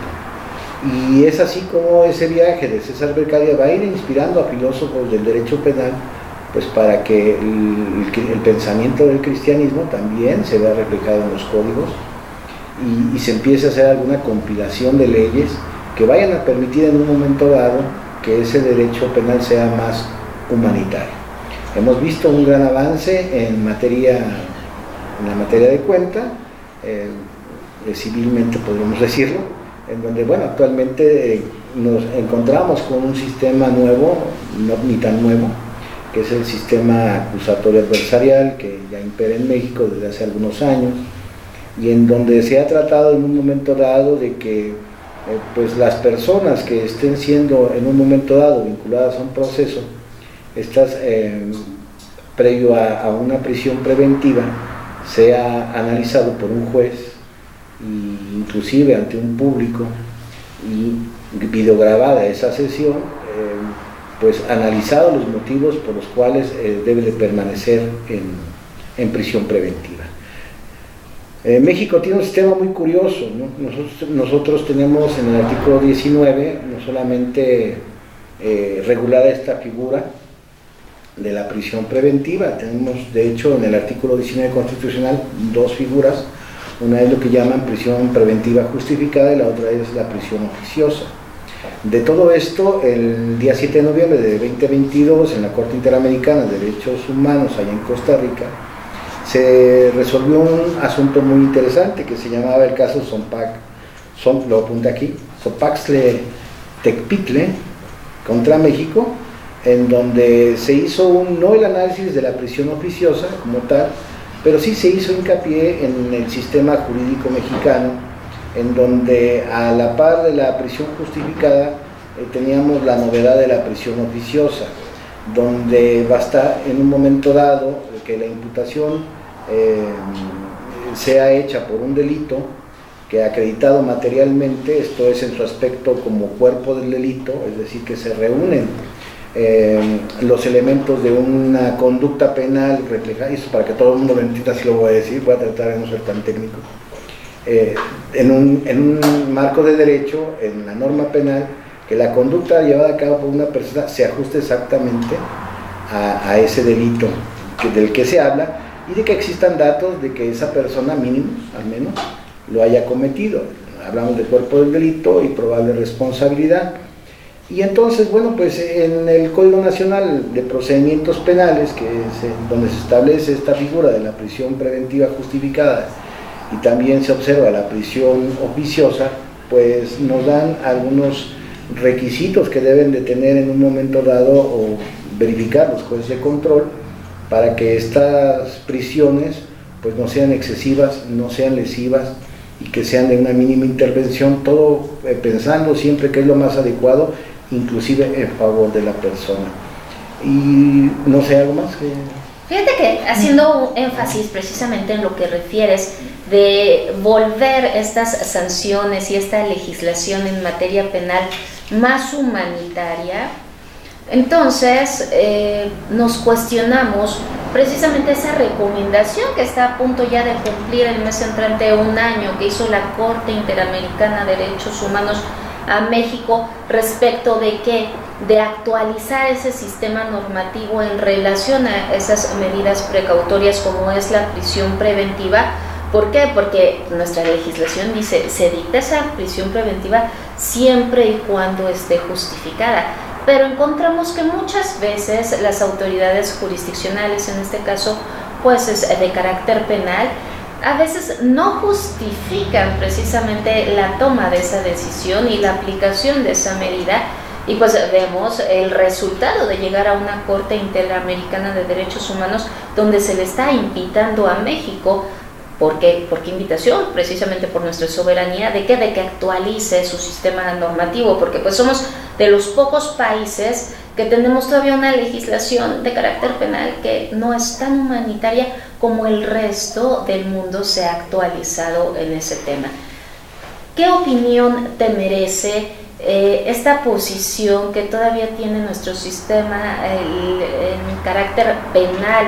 Y es así como ese viaje de César Beccaria va a ir inspirando a filósofos del derecho penal, pues para que el pensamiento del cristianismo también se vea reflejado en los códigos y se empiece a hacer alguna compilación de leyes que vayan a permitir en un momento dado que ese derecho penal sea más humanitario. Hemos visto un gran avance en la materia de cuenta, civilmente podríamos decirlo, en donde, bueno, actualmente nos encontramos con un sistema nuevo, no ni tan nuevo, que es el sistema acusatorio adversarial, que ya impera en México desde hace algunos años, y en donde se ha tratado en un momento dado de que pues las personas que estén siendo en un momento dado vinculadas a un proceso, estas previo a una prisión preventiva, sea analizado por un juez, e inclusive ante un público, y videograbada esa sesión, pues analizado los motivos por los cuales debe de permanecer en prisión preventiva. México tiene un sistema muy curioso, ¿no? Nosotros tenemos en el artículo 19 no solamente regulada esta figura de la prisión preventiva, tenemos de hecho en el artículo 19 constitucional dos figuras, una es lo que llaman prisión preventiva justificada y la otra es la prisión oficiosa. De todo esto, el día 7 de noviembre de 2022 en la Corte Interamericana de Derechos Humanos allá en Costa Rica, se resolvió un asunto muy interesante que se llamaba el caso lo apunta aquí, Sopaxle Tecpitle contra México, en donde se hizo no el análisis de la prisión oficiosa como tal, pero sí se hizo hincapié en el sistema jurídico mexicano, en donde a la par de la prisión justificada teníamos la novedad de la prisión oficiosa, donde basta en un momento dado que la imputación sea hecha por un delito que acreditado materialmente, esto es en su aspecto como cuerpo del delito, es decir, que se reúnen los elementos de una conducta penal reflejada, y eso para que todo el mundo lo entienda, si lo voy a decir, voy a tratar de no ser tan técnico, en un marco de derecho, en la norma penal, que la conducta llevada a cabo por una persona se ajuste exactamente a ese delito del que se habla, y de que existan datos de que esa persona, mínimos al menos, lo haya cometido. Hablamos de cuerpo del delito y probable responsabilidad. Y entonces, bueno, pues en el Código Nacional de Procedimientos Penales, donde se establece esta figura de la prisión preventiva justificada y también se observa la prisión oficiosa, pues nos dan algunos requisitos que deben de tener en un momento dado o verificar los jueces de control para que estas prisiones pues no sean excesivas, no sean lesivas y que sean de una mínima intervención, todo pensando siempre que es lo más adecuado, inclusive en favor de la persona. Y no sé, ¿algo más? Fíjate que haciendo énfasis precisamente en lo que refieres de volver estas sanciones y esta legislación en materia penal más humanitaria, entonces nos cuestionamos precisamente esa recomendación que está a punto ya de cumplir el mes entrante 1 año, que hizo la Corte Interamericana de Derechos Humanos a México respecto de que de actualizar ese sistema normativo en relación a esas medidas precautorias como es la prisión preventiva. ¿Por qué? Porque nuestra legislación dice, se dicta esa prisión preventiva siempre y cuando esté justificada, pero encontramos que muchas veces las autoridades jurisdiccionales, en este caso jueces de carácter penal, a veces no justifican precisamente la toma de esa decisión y la aplicación de esa medida, y pues vemos el resultado de llegar a una Corte Interamericana de Derechos Humanos donde se le está invitando a México. ¿Por qué? ¿Por qué invitación? Precisamente por nuestra soberanía. ¿De qué? De que actualice su sistema normativo, porque pues somos de los pocos países que tenemos todavía una legislación de carácter penal que no es tan humanitaria como el resto del mundo se ha actualizado en ese tema. ¿Qué opinión te merece esta posición que todavía tiene nuestro sistema en carácter penal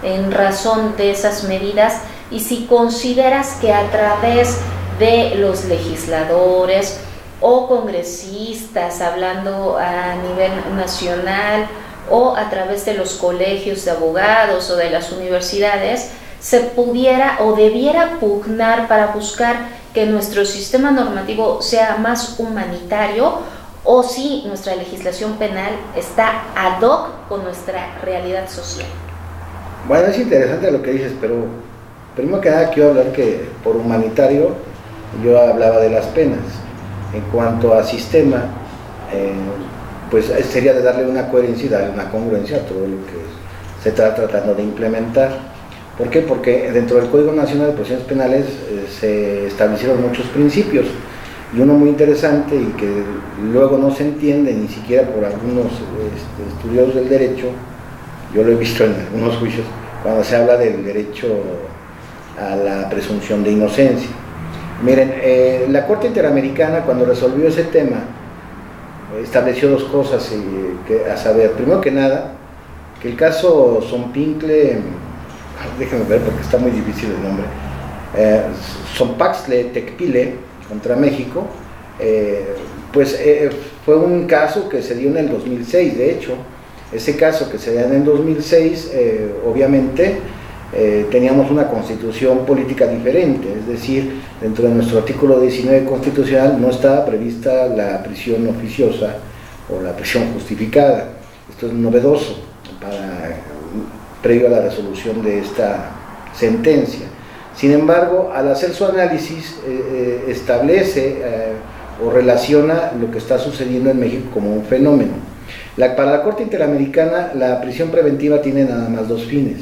en razón de esas medidas? Y si consideras que a través de los legisladores o congresistas, hablando a nivel nacional, o a través de los colegios de abogados o de las universidades, se pudiera o debiera pugnar para buscar que nuestro sistema normativo sea más humanitario, o si nuestra legislación penal está ad hoc con nuestra realidad social. Bueno, es interesante lo que dices, pero primero que nada quiero hablar que por humanitario yo hablaba de las penas. En cuanto a sistema, pues sería de darle una coherencia y darle una congruencia a todo lo que se está tratando de implementar. ¿Por qué? Porque dentro del Código Nacional de Procedimientos Penales se establecieron muchos principios, y uno muy interesante y que luego no se entiende ni siquiera por algunos estudiosos del derecho. Yo lo he visto en algunos juicios cuando se habla del derecho a la presunción de inocencia. Miren, la Corte Interamericana, cuando resolvió ese tema, estableció dos cosas a saber. Primero que nada, que el caso Zompincle, déjenme ver porque está muy difícil el nombre, Zompaxle Tecpile contra México, fue un caso que se dio en el 2006. De hecho, ese caso que se dio en el 2006, obviamente, teníamos una constitución política diferente, es decir, dentro de nuestro artículo 19 constitucional no estaba prevista la prisión oficiosa o la prisión justificada. Esto es novedoso previo a la resolución de esta sentencia. Sin embargo, al hacer su análisis, establece o relaciona lo que está sucediendo en México como un fenómeno. Para la Corte Interamericana, la prisión preventiva tiene nada más 2 fines.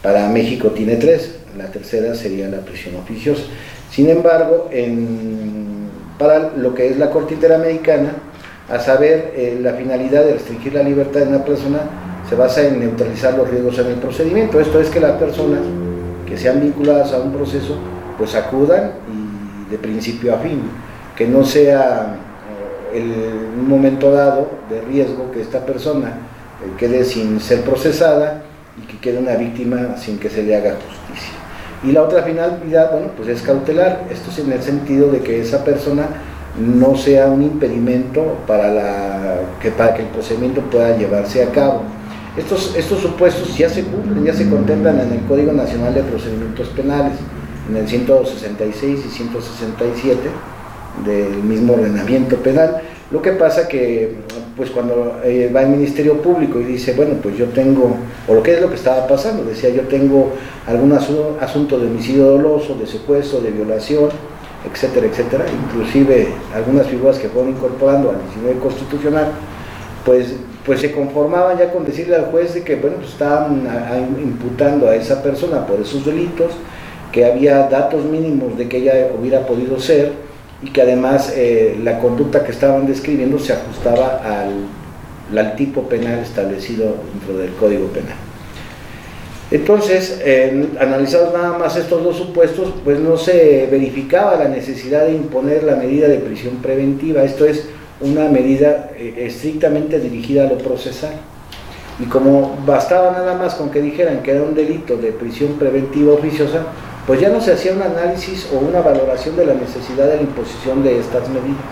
Para México tiene 3, la tercera sería la prisión oficiosa. Sin embargo, para lo que es la Corte Interamericana, a saber, la finalidad de restringir la libertad de una persona se basa en neutralizar los riesgos en el procedimiento. Esto es que las personas que sean vinculadas a un proceso, pues acudan y de principio a fin, que no sea un momento dado de riesgo que esta persona quede sin ser procesada y que quede una víctima sin que se le haga justicia. Y la otra finalidad, bueno, pues es cautelar. Esto es en el sentido de que esa persona no sea un impedimento para que el procedimiento pueda llevarse a cabo. Estos supuestos ya se cumplen, ya se contemplan en el Código Nacional de Procedimientos Penales, en el 166 y 167 del mismo ordenamiento penal. Lo que pasa que, pues cuando va el Ministerio Público y dice, bueno, pues yo tengo, o lo que es lo que estaba pasando, decía, yo tengo algún asunto de homicidio doloso, de secuestro, de violación, etcétera, etcétera, inclusive algunas figuras que fueron incorporando al 19 constitucional, pues se conformaban ya con decirle al juez de que, bueno, pues estaban imputando a esa persona por esos delitos, que había datos mínimos de que ella hubiera podido ser, y que además la conducta que estaban describiendo se ajustaba al tipo penal establecido dentro del Código Penal. Entonces, analizados nada más estos 2 supuestos, pues no se verificaba la necesidad de imponer la medida de prisión preventiva. Esto es una medida estrictamente dirigida a lo procesal. Y como bastaba nada más con que dijeran que era un delito de prisión preventiva oficiosa, pues ya no se hacía un análisis o una valoración de la necesidad de la imposición de estas medidas,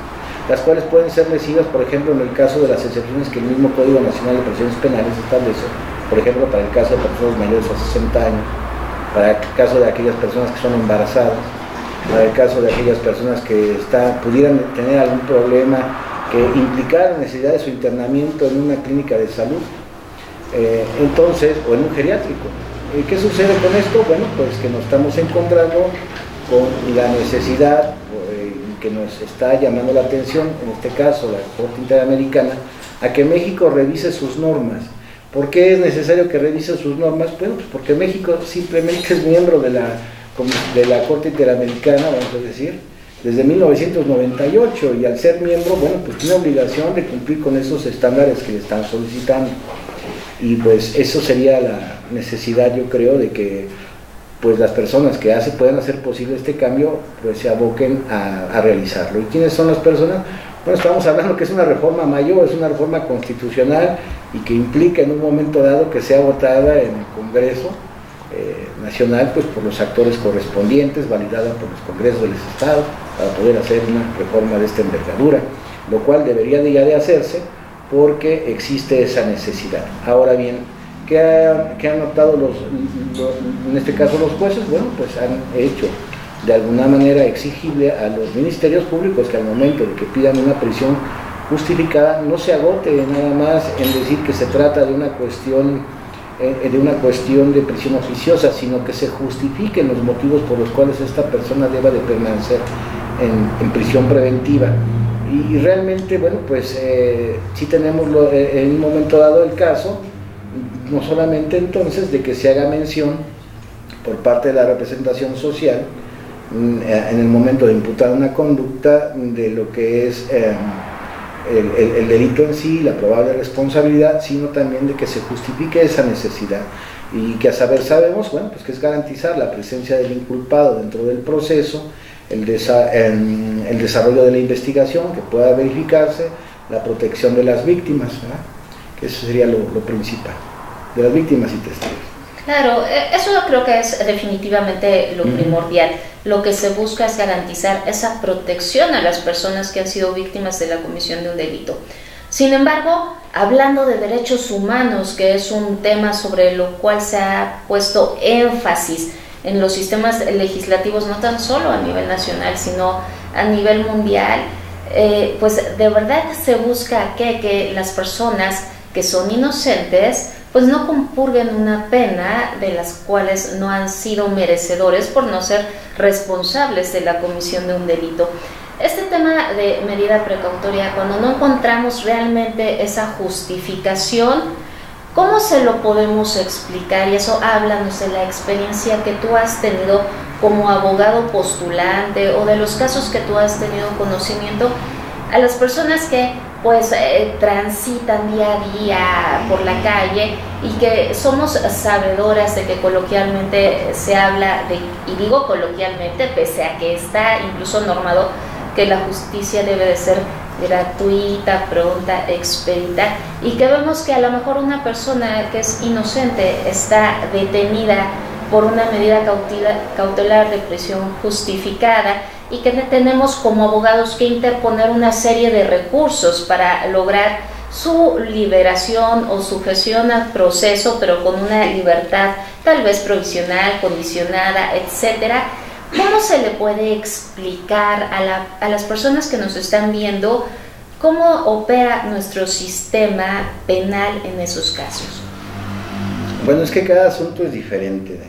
las cuales pueden ser lesivas, por ejemplo, en el caso de las excepciones que el mismo Código Nacional de Procedimientos Penales establece, por ejemplo, para el caso de personas mayores a 60 años, para el caso de aquellas personas que son embarazadas, para el caso de aquellas personas que pudieran tener algún problema que implicara la necesidad de su internamiento en una clínica de salud, entonces, o en un geriátrico. ¿Qué sucede con esto? Bueno, pues que nos estamos encontrando con la necesidad que nos está llamando la atención, en este caso la Corte Interamericana, a que México revise sus normas. ¿Por qué es necesario que revise sus normas? Bueno, pues porque México simplemente es miembro de la Corte Interamericana, vamos a decir, desde 1998, y al ser miembro, bueno, pues tiene obligación de cumplir con esos estándares que le están solicitando. Y pues eso sería la necesidad, yo creo, de que pues las personas que puedan hacer posible este cambio, pues se aboquen a realizarlo. ¿Y quiénes son las personas? Bueno, estamos hablando que es una reforma mayor, es una reforma constitucional y que implica en un momento dado que sea votada en el Congreso Nacional, pues por los actores correspondientes, validada por los congresos de los estados, para poder hacer una reforma de esta envergadura, lo cual debería ya de hacerse porque existe esa necesidad. Ahora bien, ¿qué han notado en este caso los jueces? Bueno, pues han hecho de alguna manera exigible a los ministerios públicos que al momento de que pidan una prisión justificada no se agote nada más en decir que se trata de una cuestión de prisión oficiosa, sino que se justifiquen los motivos por los cuales esta persona deba de permanecer en prisión preventiva. Y realmente, bueno, pues sí tenemos en un momento dado el caso, no solamente entonces de que se haga mención por parte de la representación social en el momento de imputar una conducta de lo que es el delito en sí, la probable responsabilidad, sino también de que se justifique esa necesidad y que a saber sabemos, bueno, pues que es garantizar la presencia del inculpado dentro del proceso, el desarrollo de la investigación que pueda verificarse, la protección de las víctimas, ¿verdad? Que eso sería lo principal, de las víctimas y testigos. Claro, eso yo creo que es definitivamente lo primordial. Lo que se busca es garantizar esa protección a las personas que han sido víctimas de la comisión de un delito. Sin embargo, hablando de derechos humanos, que es un tema sobre lo cual se ha puesto énfasis en los sistemas legislativos, no tan solo a nivel nacional, sino a nivel mundial, pues de verdad se busca que las personas que son inocentes pues no compurguen una pena de las cuales no han sido merecedores por no ser responsables de la comisión de un delito. Este tema de medida precautoria, cuando no encontramos realmente esa justificación, ¿cómo se lo podemos explicar? Y eso háblanos de la experiencia que tú has tenido como abogado postulante o de los casos que tú has tenido conocimiento a las personas que pues transitan día a día por la calle y que somos sabedoras de que coloquialmente se habla de, y digo coloquialmente, pese a que está incluso normado que la justicia debe de ser gratuita, pronta, expedita, y que vemos que a lo mejor una persona que es inocente está detenida por una medida cautelar de prisión justificada y que tenemos como abogados que interponer una serie de recursos para lograr su liberación o sujeción al proceso, pero con una libertad tal vez provisional, condicionada, etcétera. ¿Cómo se le puede explicar a las personas que nos están viendo cómo opera nuestro sistema penal en esos casos? Bueno, es que cada asunto es diferente,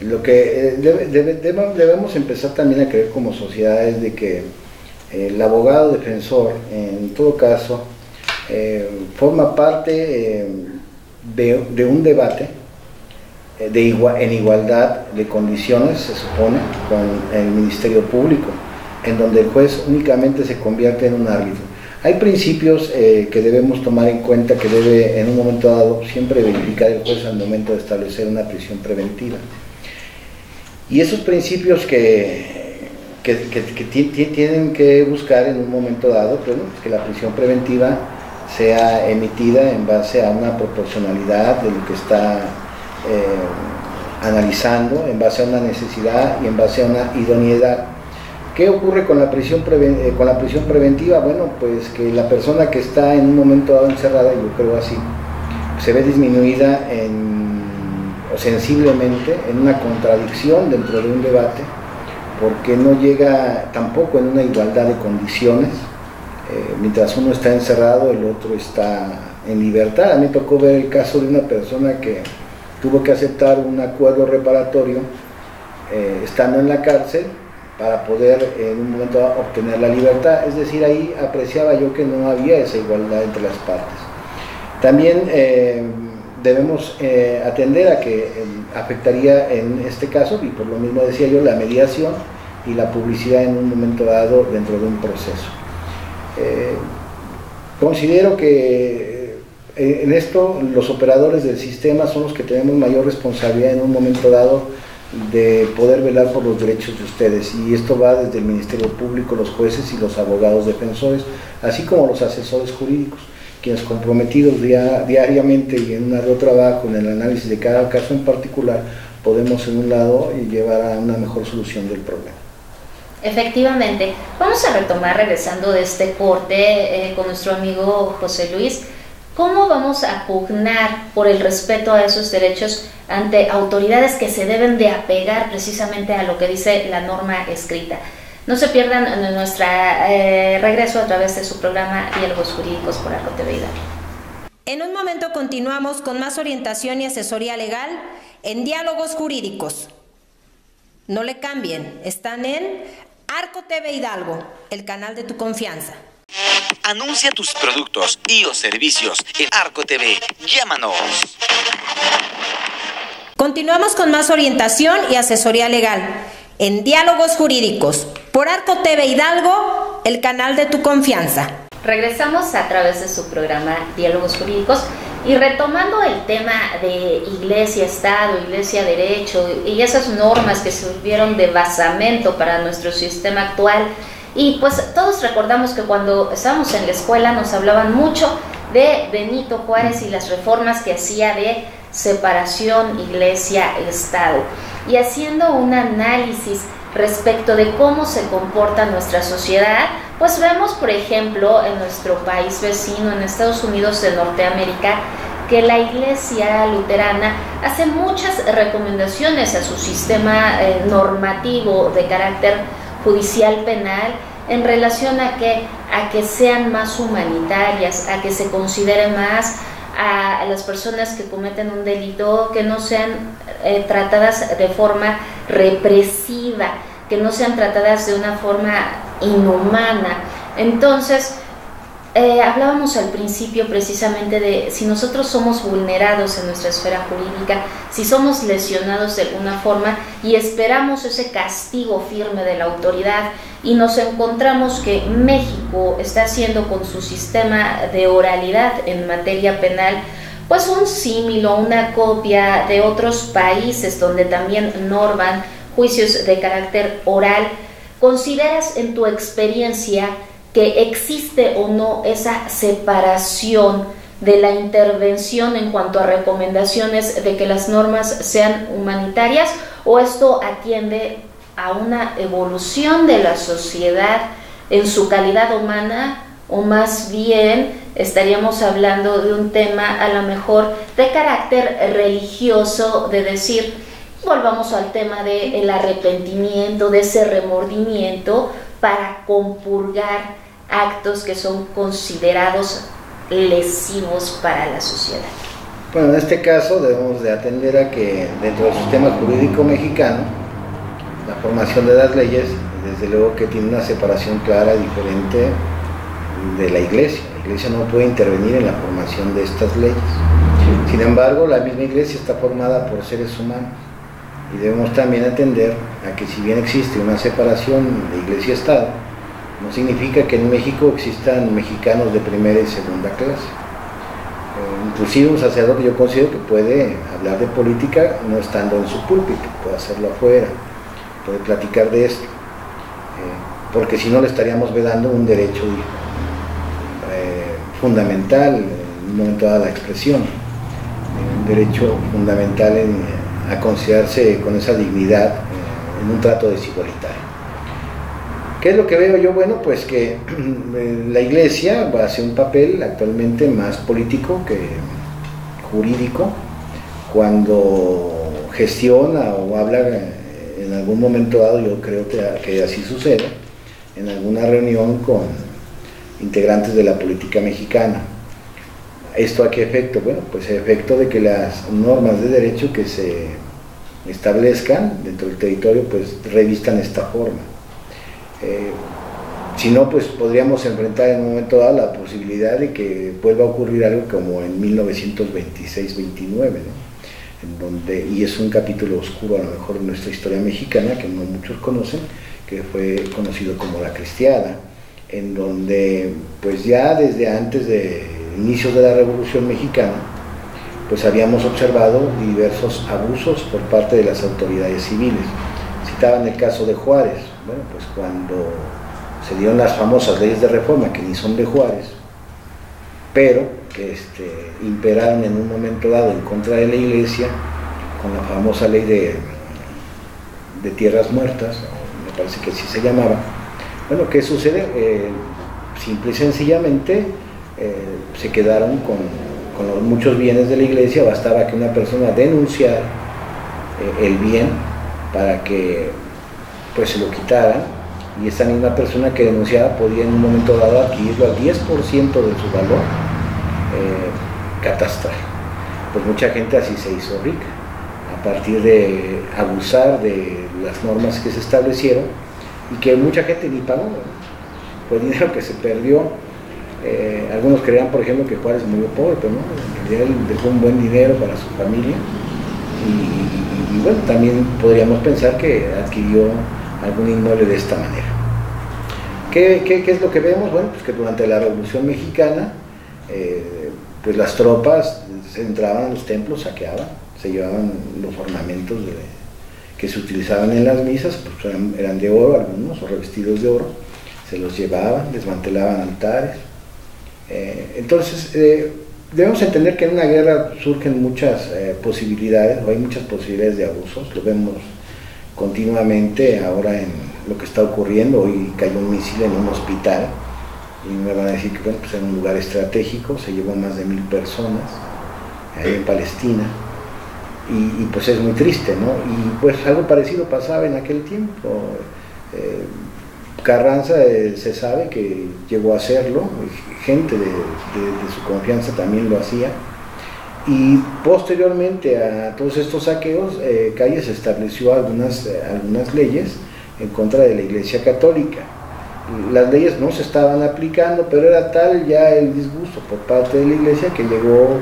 y lo que debemos empezar también a creer como sociedad es de que el abogado defensor, en todo caso, forma parte de un debate en igualdad de condiciones, se supone, con el Ministerio Público, en donde el juez únicamente se convierte en un árbitro. Hay principios que debemos tomar en cuenta, que debe en un momento dado siempre verificar el juez al momento de establecer una prisión preventiva. Y esos principios que tienen que buscar en un momento dado, pues, ¿no?, que la prisión preventiva sea emitida en base a una proporcionalidad de lo que está analizando, en base a una necesidad y en base a una idoneidad. ¿Qué ocurre con la prisión preventiva? Bueno, pues que la persona que está en un momento dado encerrada, yo creo así, se ve disminuida o sensiblemente en una contradicción dentro de un debate, porque no llega tampoco en una igualdad de condiciones. Mientras uno está encerrado, el otro está en libertad. A mí me tocó ver el caso de una persona que tuvo que aceptar un acuerdo reparatorio estando en la cárcel para poder en un momento obtener la libertad. Es decir, ahí apreciaba yo que no había esa igualdad entre las partes. También debemos atender a que afectaría en este caso, y por lo mismo decía yo, la mediación y la publicidad en un momento dado dentro de un proceso. Considero que en esto los operadores del sistema son los que tenemos mayor responsabilidad en un momento dado de poder velar por los derechos de ustedes, y esto va desde el Ministerio Público, los jueces y los abogados defensores, así como los asesores jurídicos, quienes comprometidos diariamente y en un arduo trabajo en el análisis de cada caso en particular, podemos en un lado llevar a una mejor solución del problema. Efectivamente, vamos a retomar regresando de este corte con nuestro amigo José Luis. ¿Cómo vamos a pugnar por el respeto a esos derechos ante autoridades que se deben de apegar precisamente a lo que dice la norma escrita? No se pierdan nuestro regreso a través de su programa Diálogos Jurídicos por Arco TV. En un momento continuamos con más orientación y asesoría legal en Diálogos Jurídicos. No le cambien, están en Arco TV Hidalgo, el canal de tu confianza. Anuncia tus productos y o servicios en Arco TV. Llámanos. Continuamos con más orientación y asesoría legal en Diálogos Jurídicos por Arco TV Hidalgo, el canal de tu confianza. Regresamos a través de su programa Diálogos Jurídicos y retomando el tema de Iglesia, Estado, Iglesia, Derecho y esas normas que sirvieron de basamento para nuestro sistema actual. Y pues todos recordamos que cuando estábamos en la escuela nos hablaban mucho de Benito Juárez y las reformas que hacía de separación Iglesia-Estado. Y haciendo un análisis respecto de cómo se comporta nuestra sociedad, pues vemos, por ejemplo, en nuestro país vecino, en Estados Unidos de Norteamérica, que la Iglesia luterana hace muchas recomendaciones a su sistema normativo de carácter judicial penal en relación a que sean más humanitarias, a que se considere más a las personas que cometen un delito, que no sean tratadas de forma represiva, que no sean tratadas de una forma inhumana. Entonces, hablábamos al principio precisamente de si nosotros somos vulnerados en nuestra esfera jurídica, si somos lesionados de alguna forma y esperamos ese castigo firme de la autoridad, y nos encontramos que México está haciendo con su sistema de oralidad en materia penal pues un símil o una copia de otros países donde también norman juicios de carácter oral. ¿Consideras en tu experiencia que existe o no esa separación de la intervención en cuanto a recomendaciones de que las normas sean humanitarias, o esto atiende a una evolución de la sociedad en su calidad humana, o más bien estaríamos hablando de un tema a lo mejor de carácter religioso, de decir, volvamos al tema del arrepentimiento, de ese remordimiento para compurgar actos que son considerados lesivos para la sociedad? Bueno, en este caso debemos de atender a que dentro del sistema jurídico mexicano, la formación de las leyes, desde luego que tiene una separación clara, diferente de la Iglesia. La Iglesia no puede intervenir en la formación de estas leyes. Sin embargo, la misma Iglesia está formada por seres humanos, y debemos también atender a que si bien existe una separación de Iglesia y Estado, no significa que en México existan mexicanos de primera y segunda clase. Inclusive un sacerdote yo considero que puede hablar de política no estando en su púlpito, puede hacerlo afuera, puede platicar de esto, porque si no le estaríamos vedando un derecho fundamental en un momento dado, la expresión, un derecho fundamental a considerarse con esa dignidad en un trato desigualitario. ¿Qué es lo que veo yo? Bueno, pues que la Iglesia hace un papel actualmente más político que jurídico cuando gestiona o habla en algún momento dado, yo creo que así sucede, en alguna reunión con integrantes de la política mexicana. ¿Esto a qué efecto? Bueno, pues a efecto de que las normas de derecho que se establezcan dentro del territorio pues revistan esta forma. Si no, pues podríamos enfrentar en un momento dado la posibilidad de que vuelva a ocurrir algo como en 1926-29, ¿no? En donde, y es un capítulo oscuro a lo mejor en nuestra historia mexicana que no muchos conocen, que fue conocido como la Cristiada, en donde pues ya desde antes de inicios de la Revolución Mexicana pues habíamos observado diversos abusos por parte de las autoridades civiles. Citaban el caso de Juárez. Bueno, pues cuando se dieron las famosas leyes de reforma, que ni son de Juárez, pero que imperaron en un momento dado en contra de la Iglesia, con la famosa ley de tierras muertas, me parece que así se llamaba. Bueno, ¿qué sucede? Simple y sencillamente se quedaron con los muchos bienes de la Iglesia. Bastaba que una persona denunciara el bien para que pues se lo quitaran, y esta misma persona que denunciaba podía en un momento dado adquirirlo al 10% de su valor catastral. Pues mucha gente así se hizo rica, a partir de abusar de las normas que se establecieron y que mucha gente ni pagó, ¿no? Fue dinero que se perdió. Algunos creían, por ejemplo, que Juárez murió pobre, pero no, en realidad él dejó un buen dinero para su familia, y bueno, también podríamos pensar que adquirió algún inmueble de esta manera. ¿Qué es lo que vemos? Bueno, pues que durante la Revolución Mexicana pues las tropas entraban a los templos, saqueaban, se llevaban los ornamentos que se utilizaban en las misas, pues eran de oro algunos, o revestidos de oro, se los llevaban, desmantelaban altares. Entonces debemos entender que en una guerra surgen muchas posibilidades, o hay muchas posibilidades de abusos. Lo vemos continuamente ahora en lo que está ocurriendo. Hoy cayó un misil en un hospital y me van a decir que bueno, pues en un lugar estratégico se llevó más de 1000 personas ahí en Palestina, y pues es muy triste, ¿no? Y pues algo parecido pasaba en aquel tiempo. Carranza se sabe que llegó a hacerlo, gente de su confianza también lo hacía, Y posteriormente a todos estos saqueos, Calles estableció algunas leyes en contra de la Iglesia Católica. Las leyes no se estaban aplicando, pero era tal ya el disgusto por parte de la Iglesia que llegó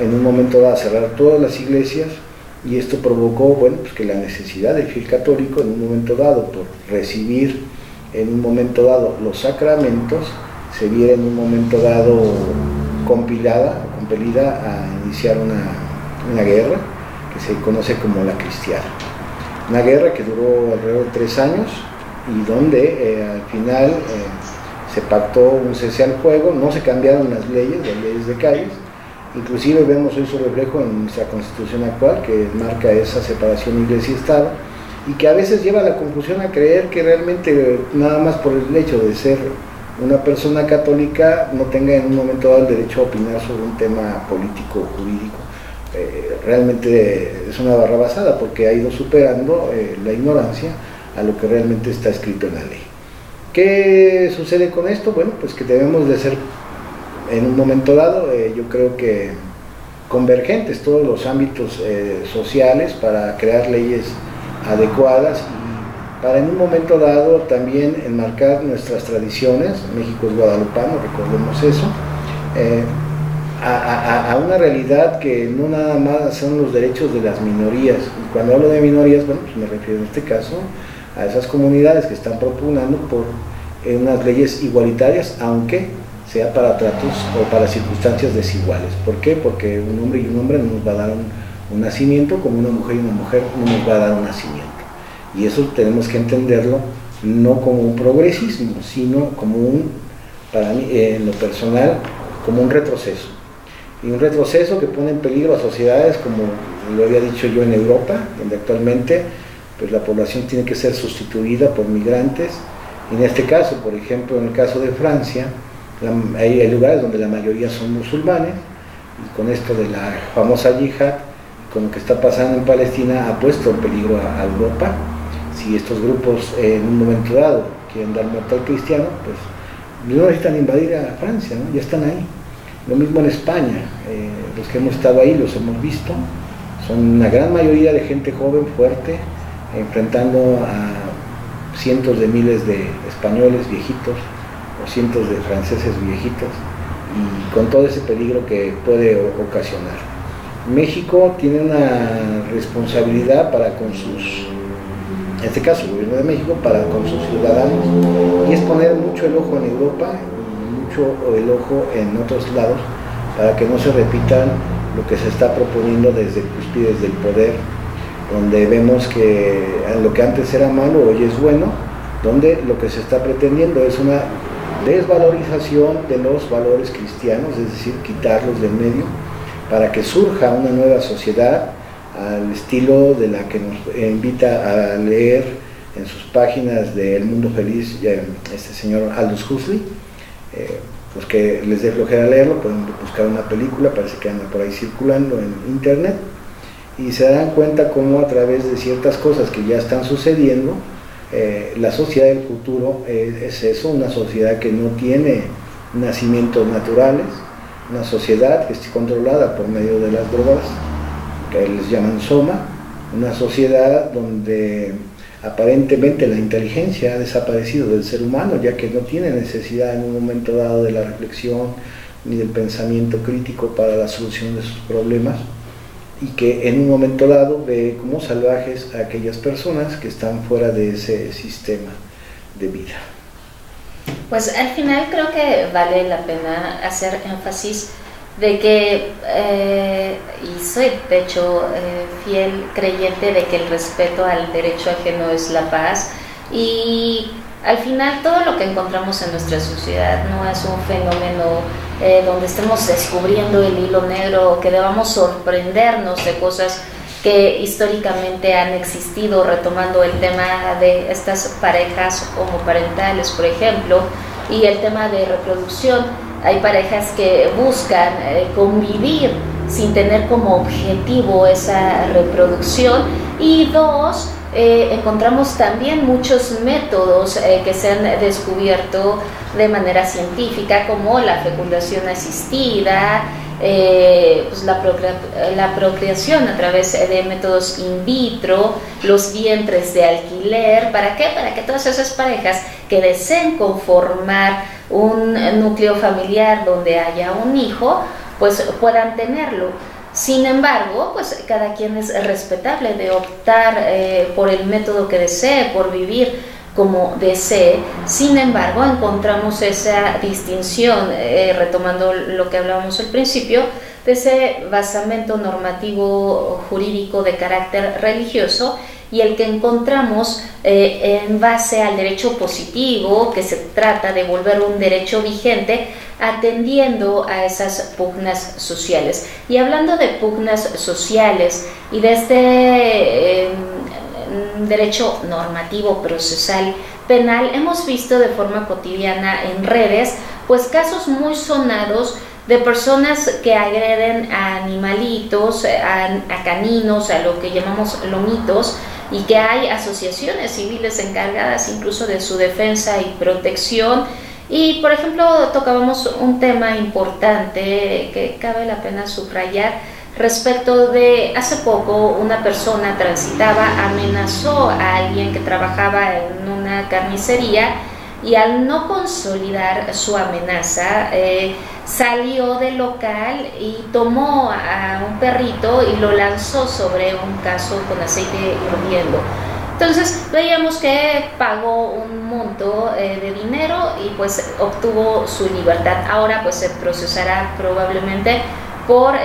en un momento dado a cerrar todas las iglesias, y esto provocó, bueno, pues que la necesidad del fiel católico en un momento dado por recibir en un momento dado los sacramentos se viera en un momento dado compelida a iniciar una guerra que se conoce como la cristiana. Una guerra que duró alrededor de 3 años y donde al final se pactó un cese al fuego, no se cambiaron las leyes de Calles. Inclusive vemos hoy su reflejo en nuestra Constitución actual, que marca esa separación Iglesia y Estado, y que a veces lleva a la confusión a creer que realmente nada más por el hecho de ser una persona católica no tenga en un momento dado el derecho a opinar sobre un tema político o jurídico. Realmente es una barrabasada, porque ha ido superando la ignorancia a lo que realmente está escrito en la ley. ¿Qué sucede con esto? Bueno, pues que debemos de ser en un momento dado, yo creo que convergentes todos los ámbitos sociales para crear leyes adecuadas y para en un momento dado también enmarcar nuestras tradiciones. México es guadalupano, recordemos eso, a una realidad que no nada más son los derechos de las minorías. Y cuando hablo de minorías, bueno, pues me refiero en este caso a esas comunidades que están propugnando por unas leyes igualitarias, aunque sea para tratos o para circunstancias desiguales. ¿Por qué? Porque un hombre y un hombre no nos va a dar un nacimiento, como una mujer y una mujer no nos va a dar un nacimiento. Y eso tenemos que entenderlo no como un progresismo, sino como para mí, en lo personal, como un retroceso. Y un retroceso que pone en peligro a sociedades como lo había dicho yo en Europa, donde actualmente pues, la población tiene que ser sustituida por migrantes. Y en este caso, por ejemplo, en el caso de Francia, hay lugares donde la mayoría son musulmanes, y con esto de la famosa yihad, con lo que está pasando en Palestina, ha puesto en peligro a Europa. Si estos grupos en un momento dado quieren dar muerte al cristiano, pues no necesitan invadir a Francia, ¿no? Ya están ahí. Lo mismo en España, los que hemos estado ahí los hemos visto, son una gran mayoría de gente joven, fuerte, enfrentando a cientos de miles de españoles viejitos, o cientos de franceses viejitos, y con todo ese peligro que puede ocasionar. México tiene una responsabilidad para con sus, en este caso el gobierno de México, para con sus ciudadanos, y es poner mucho el ojo en Europa y mucho el ojo en otros lados para que no se repitan lo que se está proponiendo desde cúspides del poder, donde vemos que lo que antes era malo hoy es bueno, donde lo que se está pretendiendo es una desvalorización de los valores cristianos, es decir, quitarlos del medio para que surja una nueva sociedad al estilo de la que nos invita a leer en sus páginas de El Mundo Feliz este señor Aldous Huxley. Los que les dé flojera leerlo pueden buscar una película, parece que anda por ahí circulando en internet, y se dan cuenta cómo a través de ciertas cosas que ya están sucediendo, la sociedad del futuro es eso, una sociedad que no tiene nacimientos naturales, una sociedad que esté controlada por medio de las drogas, que les llaman soma, una sociedad donde aparentemente la inteligencia ha desaparecido del ser humano, ya que no tiene necesidad en un momento dado de la reflexión ni del pensamiento crítico para la solución de sus problemas, y que en un momento dado ve como salvajes a aquellas personas que están fuera de ese sistema de vida. Pues al final creo que vale la pena hacer énfasis de que, y soy de hecho fiel creyente de que el respeto al derecho ajeno es la paz, y al final todo lo que encontramos en nuestra sociedad no es un fenómeno donde estemos descubriendo el hilo negro, que debamos sorprendernos de cosas que históricamente han existido, retomando el tema de estas parejas homoparentales, por ejemplo, y el tema de reproducción. Hay parejas que buscan convivir sin tener como objetivo esa reproducción. Y dos, encontramos también muchos métodos que se han descubierto de manera científica, como la fecundación asistida, pues la procreación a través de métodos in vitro, los vientres de alquiler. ¿Para qué? Para que todas esas parejas que deseen conformar un núcleo familiar donde haya un hijo, pues puedan tenerlo. Sin embargo, pues cada quien es respetable de optar por el método que desee, por vivir como desee. Sin embargo, encontramos esa distinción, retomando lo que hablábamos al principio, de ese basamento normativo jurídico de carácter religioso y el que encontramos en base al derecho positivo, que se trata de volver un derecho vigente atendiendo a esas pugnas sociales. Y hablando de pugnas sociales y de este derecho normativo procesal penal, hemos visto de forma cotidiana en redes pues casos muy sonados de personas que agreden a animalitos, a caninos, a lo que llamamos lomitos, y que hay asociaciones civiles encargadas incluso de su defensa y protección. Y por ejemplo tocábamos un tema importante que cabe la pena subrayar respecto de hace poco una persona transitaba, amenazó a alguien que trabajaba en una carnicería y al no consolidar su amenaza salió del local y tomó a un perrito y lo lanzó sobre un cazo con aceite hirviendo. Entonces veíamos que pagó un monto de dinero y pues obtuvo su libertad. Ahora pues se procesará probablemente por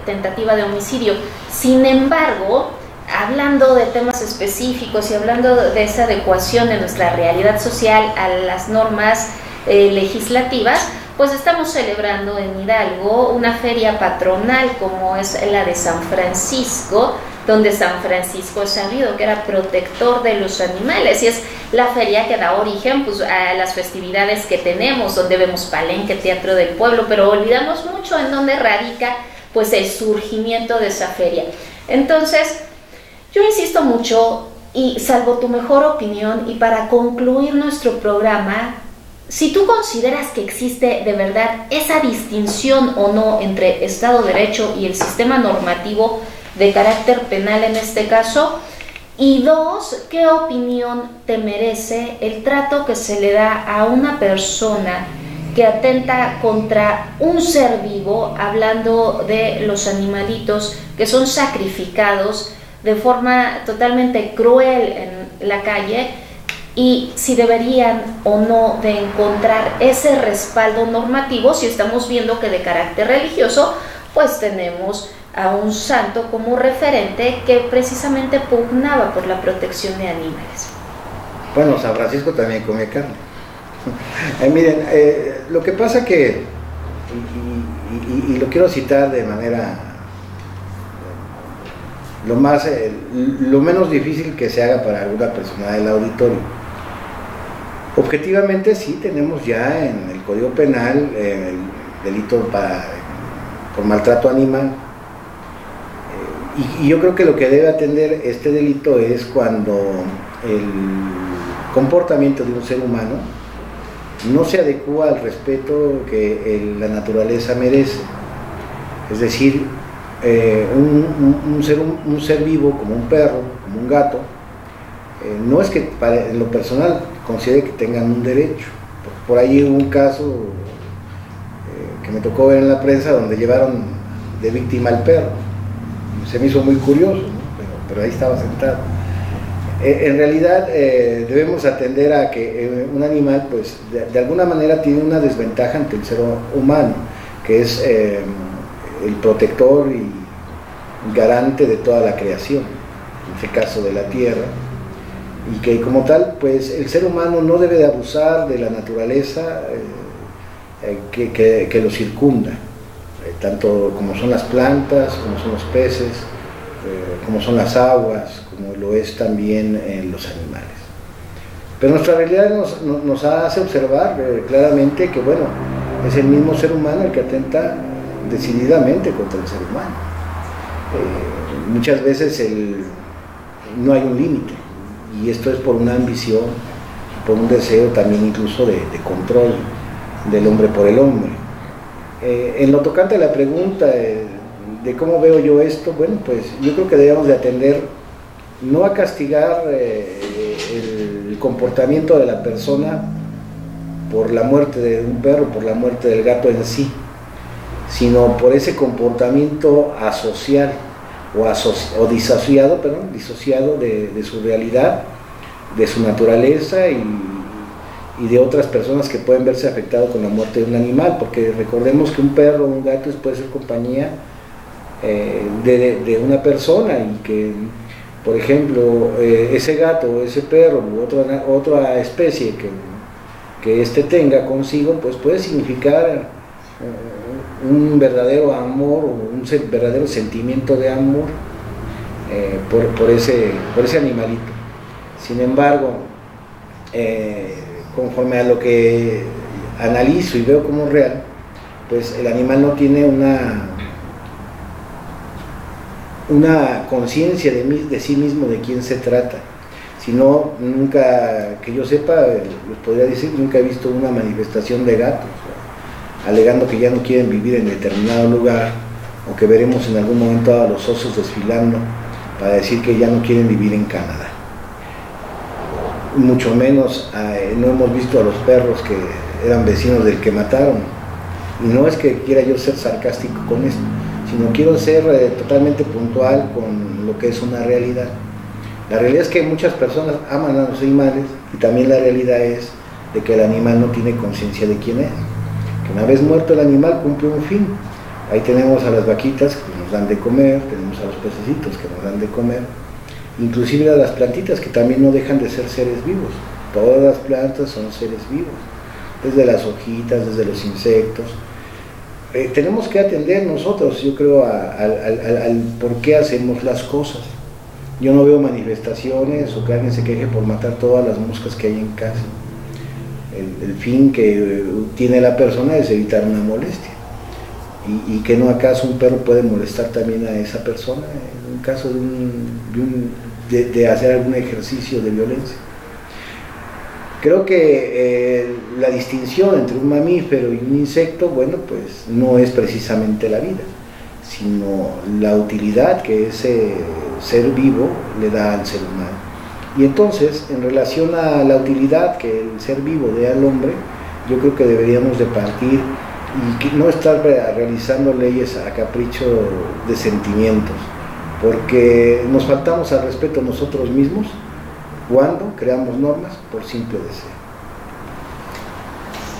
tentativa de homicidio. Sin embargo, hablando de temas específicos y hablando de esa adecuación de nuestra realidad social a las normas legislativas, pues estamos celebrando en Hidalgo una feria patronal como es la de San Francisco, donde San Francisco es sabido que era protector de los animales, y es la feria que da origen pues a las festividades que tenemos, donde vemos palenque, teatro del pueblo, pero olvidamos mucho en dónde radica pues el surgimiento de esa feria. Entonces, yo insisto mucho, y salvo tu mejor opinión, y para concluir nuestro programa, si tú consideras que existe de verdad esa distinción o no entre Estado de Derecho y el sistema normativo de carácter penal en este caso, y dos, ¿qué opinión te merece el trato que se le da a una persona que atenta contra un ser vivo, hablando de los animalitos que son sacrificados de forma totalmente cruel en la calle, y si deberían o no de encontrar ese respaldo normativo si estamos viendo que de carácter religioso pues tenemos a un santo como referente que precisamente pugnaba por la protección de animales? Bueno, San Francisco también come carne. Miren, lo que pasa que, y lo quiero citar de manera lo menos difícil que se haga para alguna persona del auditorio. Objetivamente sí tenemos ya en el Código Penal el delito por maltrato animal, y yo creo que lo que debe atender este delito es cuando el comportamiento de un ser humano no se adecua al respeto que la naturaleza merece. Es decir, un ser vivo como un perro, como un gato, no es que en lo personal considere que tengan un derecho. Por ahí hubo un caso que me tocó ver en la prensa donde llevaron de víctima al perro. Se me hizo muy curioso, ¿no? pero ahí estaba sentado. En realidad debemos atender a que un animal pues de alguna manera tiene una desventaja ante el ser humano, que es el protector y garante de toda la creación, en este caso de la tierra, y que como tal pues el ser humano no debe de abusar de la naturaleza que lo circunda, tanto como son las plantas, como son los peces, como son las aguas, como lo es también los animales. Pero nuestra realidad nos hace observar claramente que bueno, es el mismo ser humano el que atenta decididamente contra el ser humano. Muchas veces no hay un límite, y esto es por una ambición, por un deseo también incluso de control del hombre por el hombre. En lo tocante a la pregunta de cómo veo yo esto, bueno, pues yo creo que debemos de atender, no a castigar el comportamiento de la persona por la muerte de un perro, por la muerte del gato en sí, sino por ese comportamiento asocial o disociado de su realidad, de su naturaleza y de otras personas que pueden verse afectados con la muerte de un animal, porque recordemos que un perro o un gato puede ser compañía de una persona, y que, por ejemplo, ese gato o ese perro u otra especie que éste tenga consigo, pues puede significar un verdadero amor o un verdadero sentimiento de amor por ese animalito. Sin embargo, conforme a lo que analizo y veo como real, pues el animal no tiene una conciencia de sí mismo, de quién se trata. Sino, nunca, que yo sepa, les podría decir, nunca he visto una manifestación de gatos alegando que ya no quieren vivir en determinado lugar, o que veremos en algún momento a los osos desfilando para decir que ya no quieren vivir en Canadá. Mucho menos no hemos visto a los perros que eran vecinos del que mataron. Y no es que quiera yo ser sarcástico con esto, sino quiero ser totalmente puntual con lo que es una realidad. La realidad es que muchas personas aman a los animales, y también la realidad es de que el animal no tiene conciencia de quién es. Que una vez muerto el animal cumple un fin. Ahí tenemos a las vaquitas que nos dan de comer, tenemos a los pececitos que nos dan de comer, inclusive a las plantitas que también no dejan de ser seres vivos. Todas las plantas son seres vivos, desde las hojitas, desde los insectos. Tenemos que atender nosotros, yo creo, al por qué hacemos las cosas. Yo no veo manifestaciones o que alguien se queje por matar todas las moscas que hay en casa. El fin que tiene la persona es evitar una molestia. Y que no acaso un perro puede molestar también a esa persona en un caso de hacer algún ejercicio de violencia. Creo que la distinción entre un mamífero y un insecto, bueno, pues no es precisamente la vida, sino la utilidad que ese ser vivo le da al ser humano. Y entonces, en relación a la utilidad que el ser vivo dé al hombre, yo creo que deberíamos de partir y no estar realizando leyes a capricho de sentimientos, porque nos faltamos al respeto a nosotros mismos cuando creamos normas por simple deseo.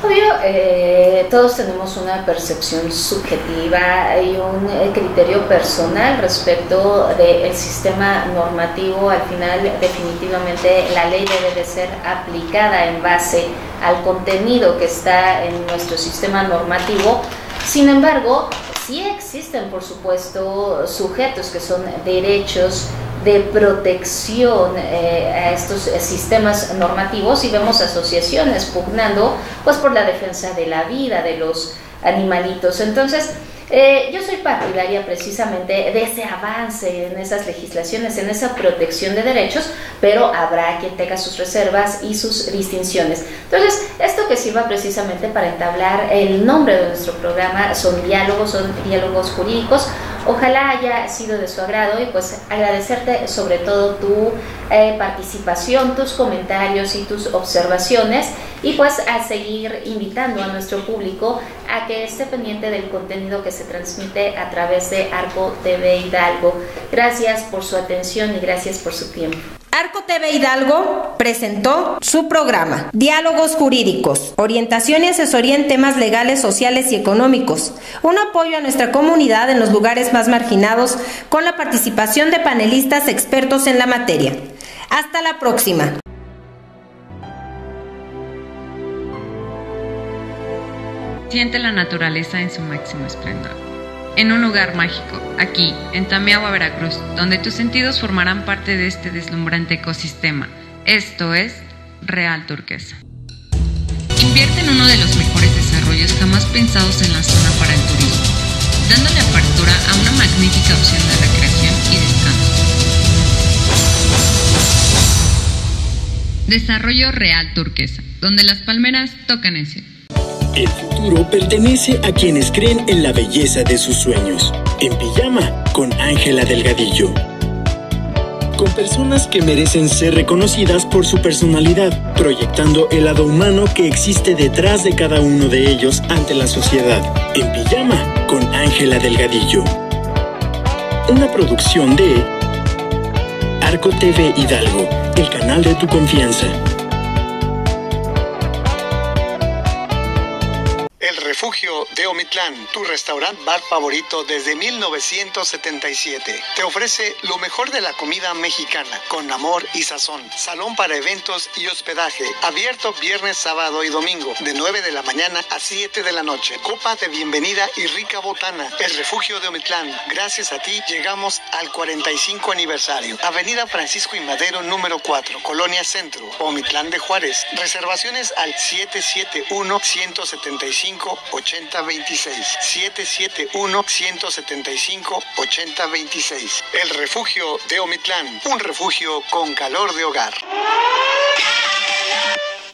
Obvio, todos tenemos una percepción subjetiva y un criterio personal respecto del sistema normativo. Al final, definitivamente, la ley debe de ser aplicada en base al contenido que está en nuestro sistema normativo. Sin embargo, sí existen, por supuesto, sujetos que son derechos de protección a estos sistemas normativos, y vemos asociaciones pugnando pues por la defensa de la vida de los animalitos. Entonces, yo soy partidaria precisamente de ese avance en esas legislaciones, en esa protección de derechos, pero habrá quien tenga sus reservas y sus distinciones. Entonces, esto que sirva precisamente para entablar el nombre de nuestro programa son diálogos jurídicos. Ojalá haya sido de su agrado, y pues agradecerte sobre todo tu participación, tus comentarios y tus observaciones, y pues a seguir invitando a nuestro público a que esté pendiente del contenido que se transmite a través de Arco TV Hidalgo. Gracias por su atención y gracias por su tiempo. Arco TV Hidalgo presentó su programa Diálogos Jurídicos, orientación y asesoría en temas legales, sociales y económicos, un apoyo a nuestra comunidad en los lugares más marginados, con la participación de panelistas expertos en la materia. Hasta la próxima. Siente la naturaleza en su máximo esplendor. En un lugar mágico, aquí, en Tamiahua, Veracruz, donde tus sentidos formarán parte de este deslumbrante ecosistema. Esto es Real Turquesa. Invierte en uno de los mejores desarrollos jamás pensados en la zona para el turismo, dándole apertura a una magnífica opción de recreación y descanso. Desarrollo Real Turquesa, donde las palmeras tocan el cielo. El futuro pertenece a quienes creen en la belleza de sus sueños. En Pijama con Ángela Delgadillo. Con personas que merecen ser reconocidas por su personalidad, proyectando el lado humano que existe detrás de cada uno de ellos ante la sociedad. En Pijama con Ángela Delgadillo. Una producción de Arco TV Hidalgo, el canal de tu confianza. El Refugio de Omitlán, tu restaurante bar favorito desde 1977. Te ofrece lo mejor de la comida mexicana, con amor y sazón. Salón para eventos y hospedaje, abierto viernes, sábado y domingo, de 9 de la mañana a 7 de la noche. Copa de bienvenida y rica botana. El Refugio de Omitlán, gracias a ti llegamos al 45 aniversario. Avenida Francisco y Madero, número 4, Colonia Centro, Omitlán de Juárez. Reservaciones al 771-175-8026. 771-175-8026. El Refugio de Omitlán, un refugio con calor de hogar.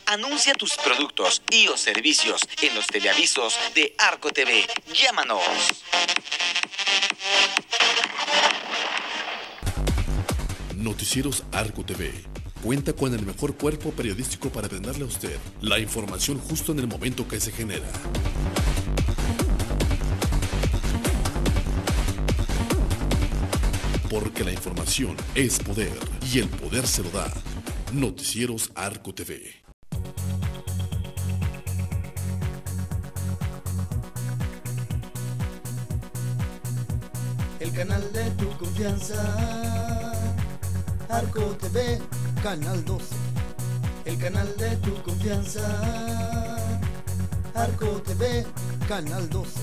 Anuncia tus productos y o servicios en los teleavisos de Arco TV. Llámanos. Noticieros Arco TV cuenta con el mejor cuerpo periodístico para brindarle a usted la información justo en el momento que se genera. Porque la información es poder y el poder se lo da. Noticieros Arco TV. El canal de tu confianza, Arco TV, canal 12. El canal de tu confianza, Arco TV, canal 12.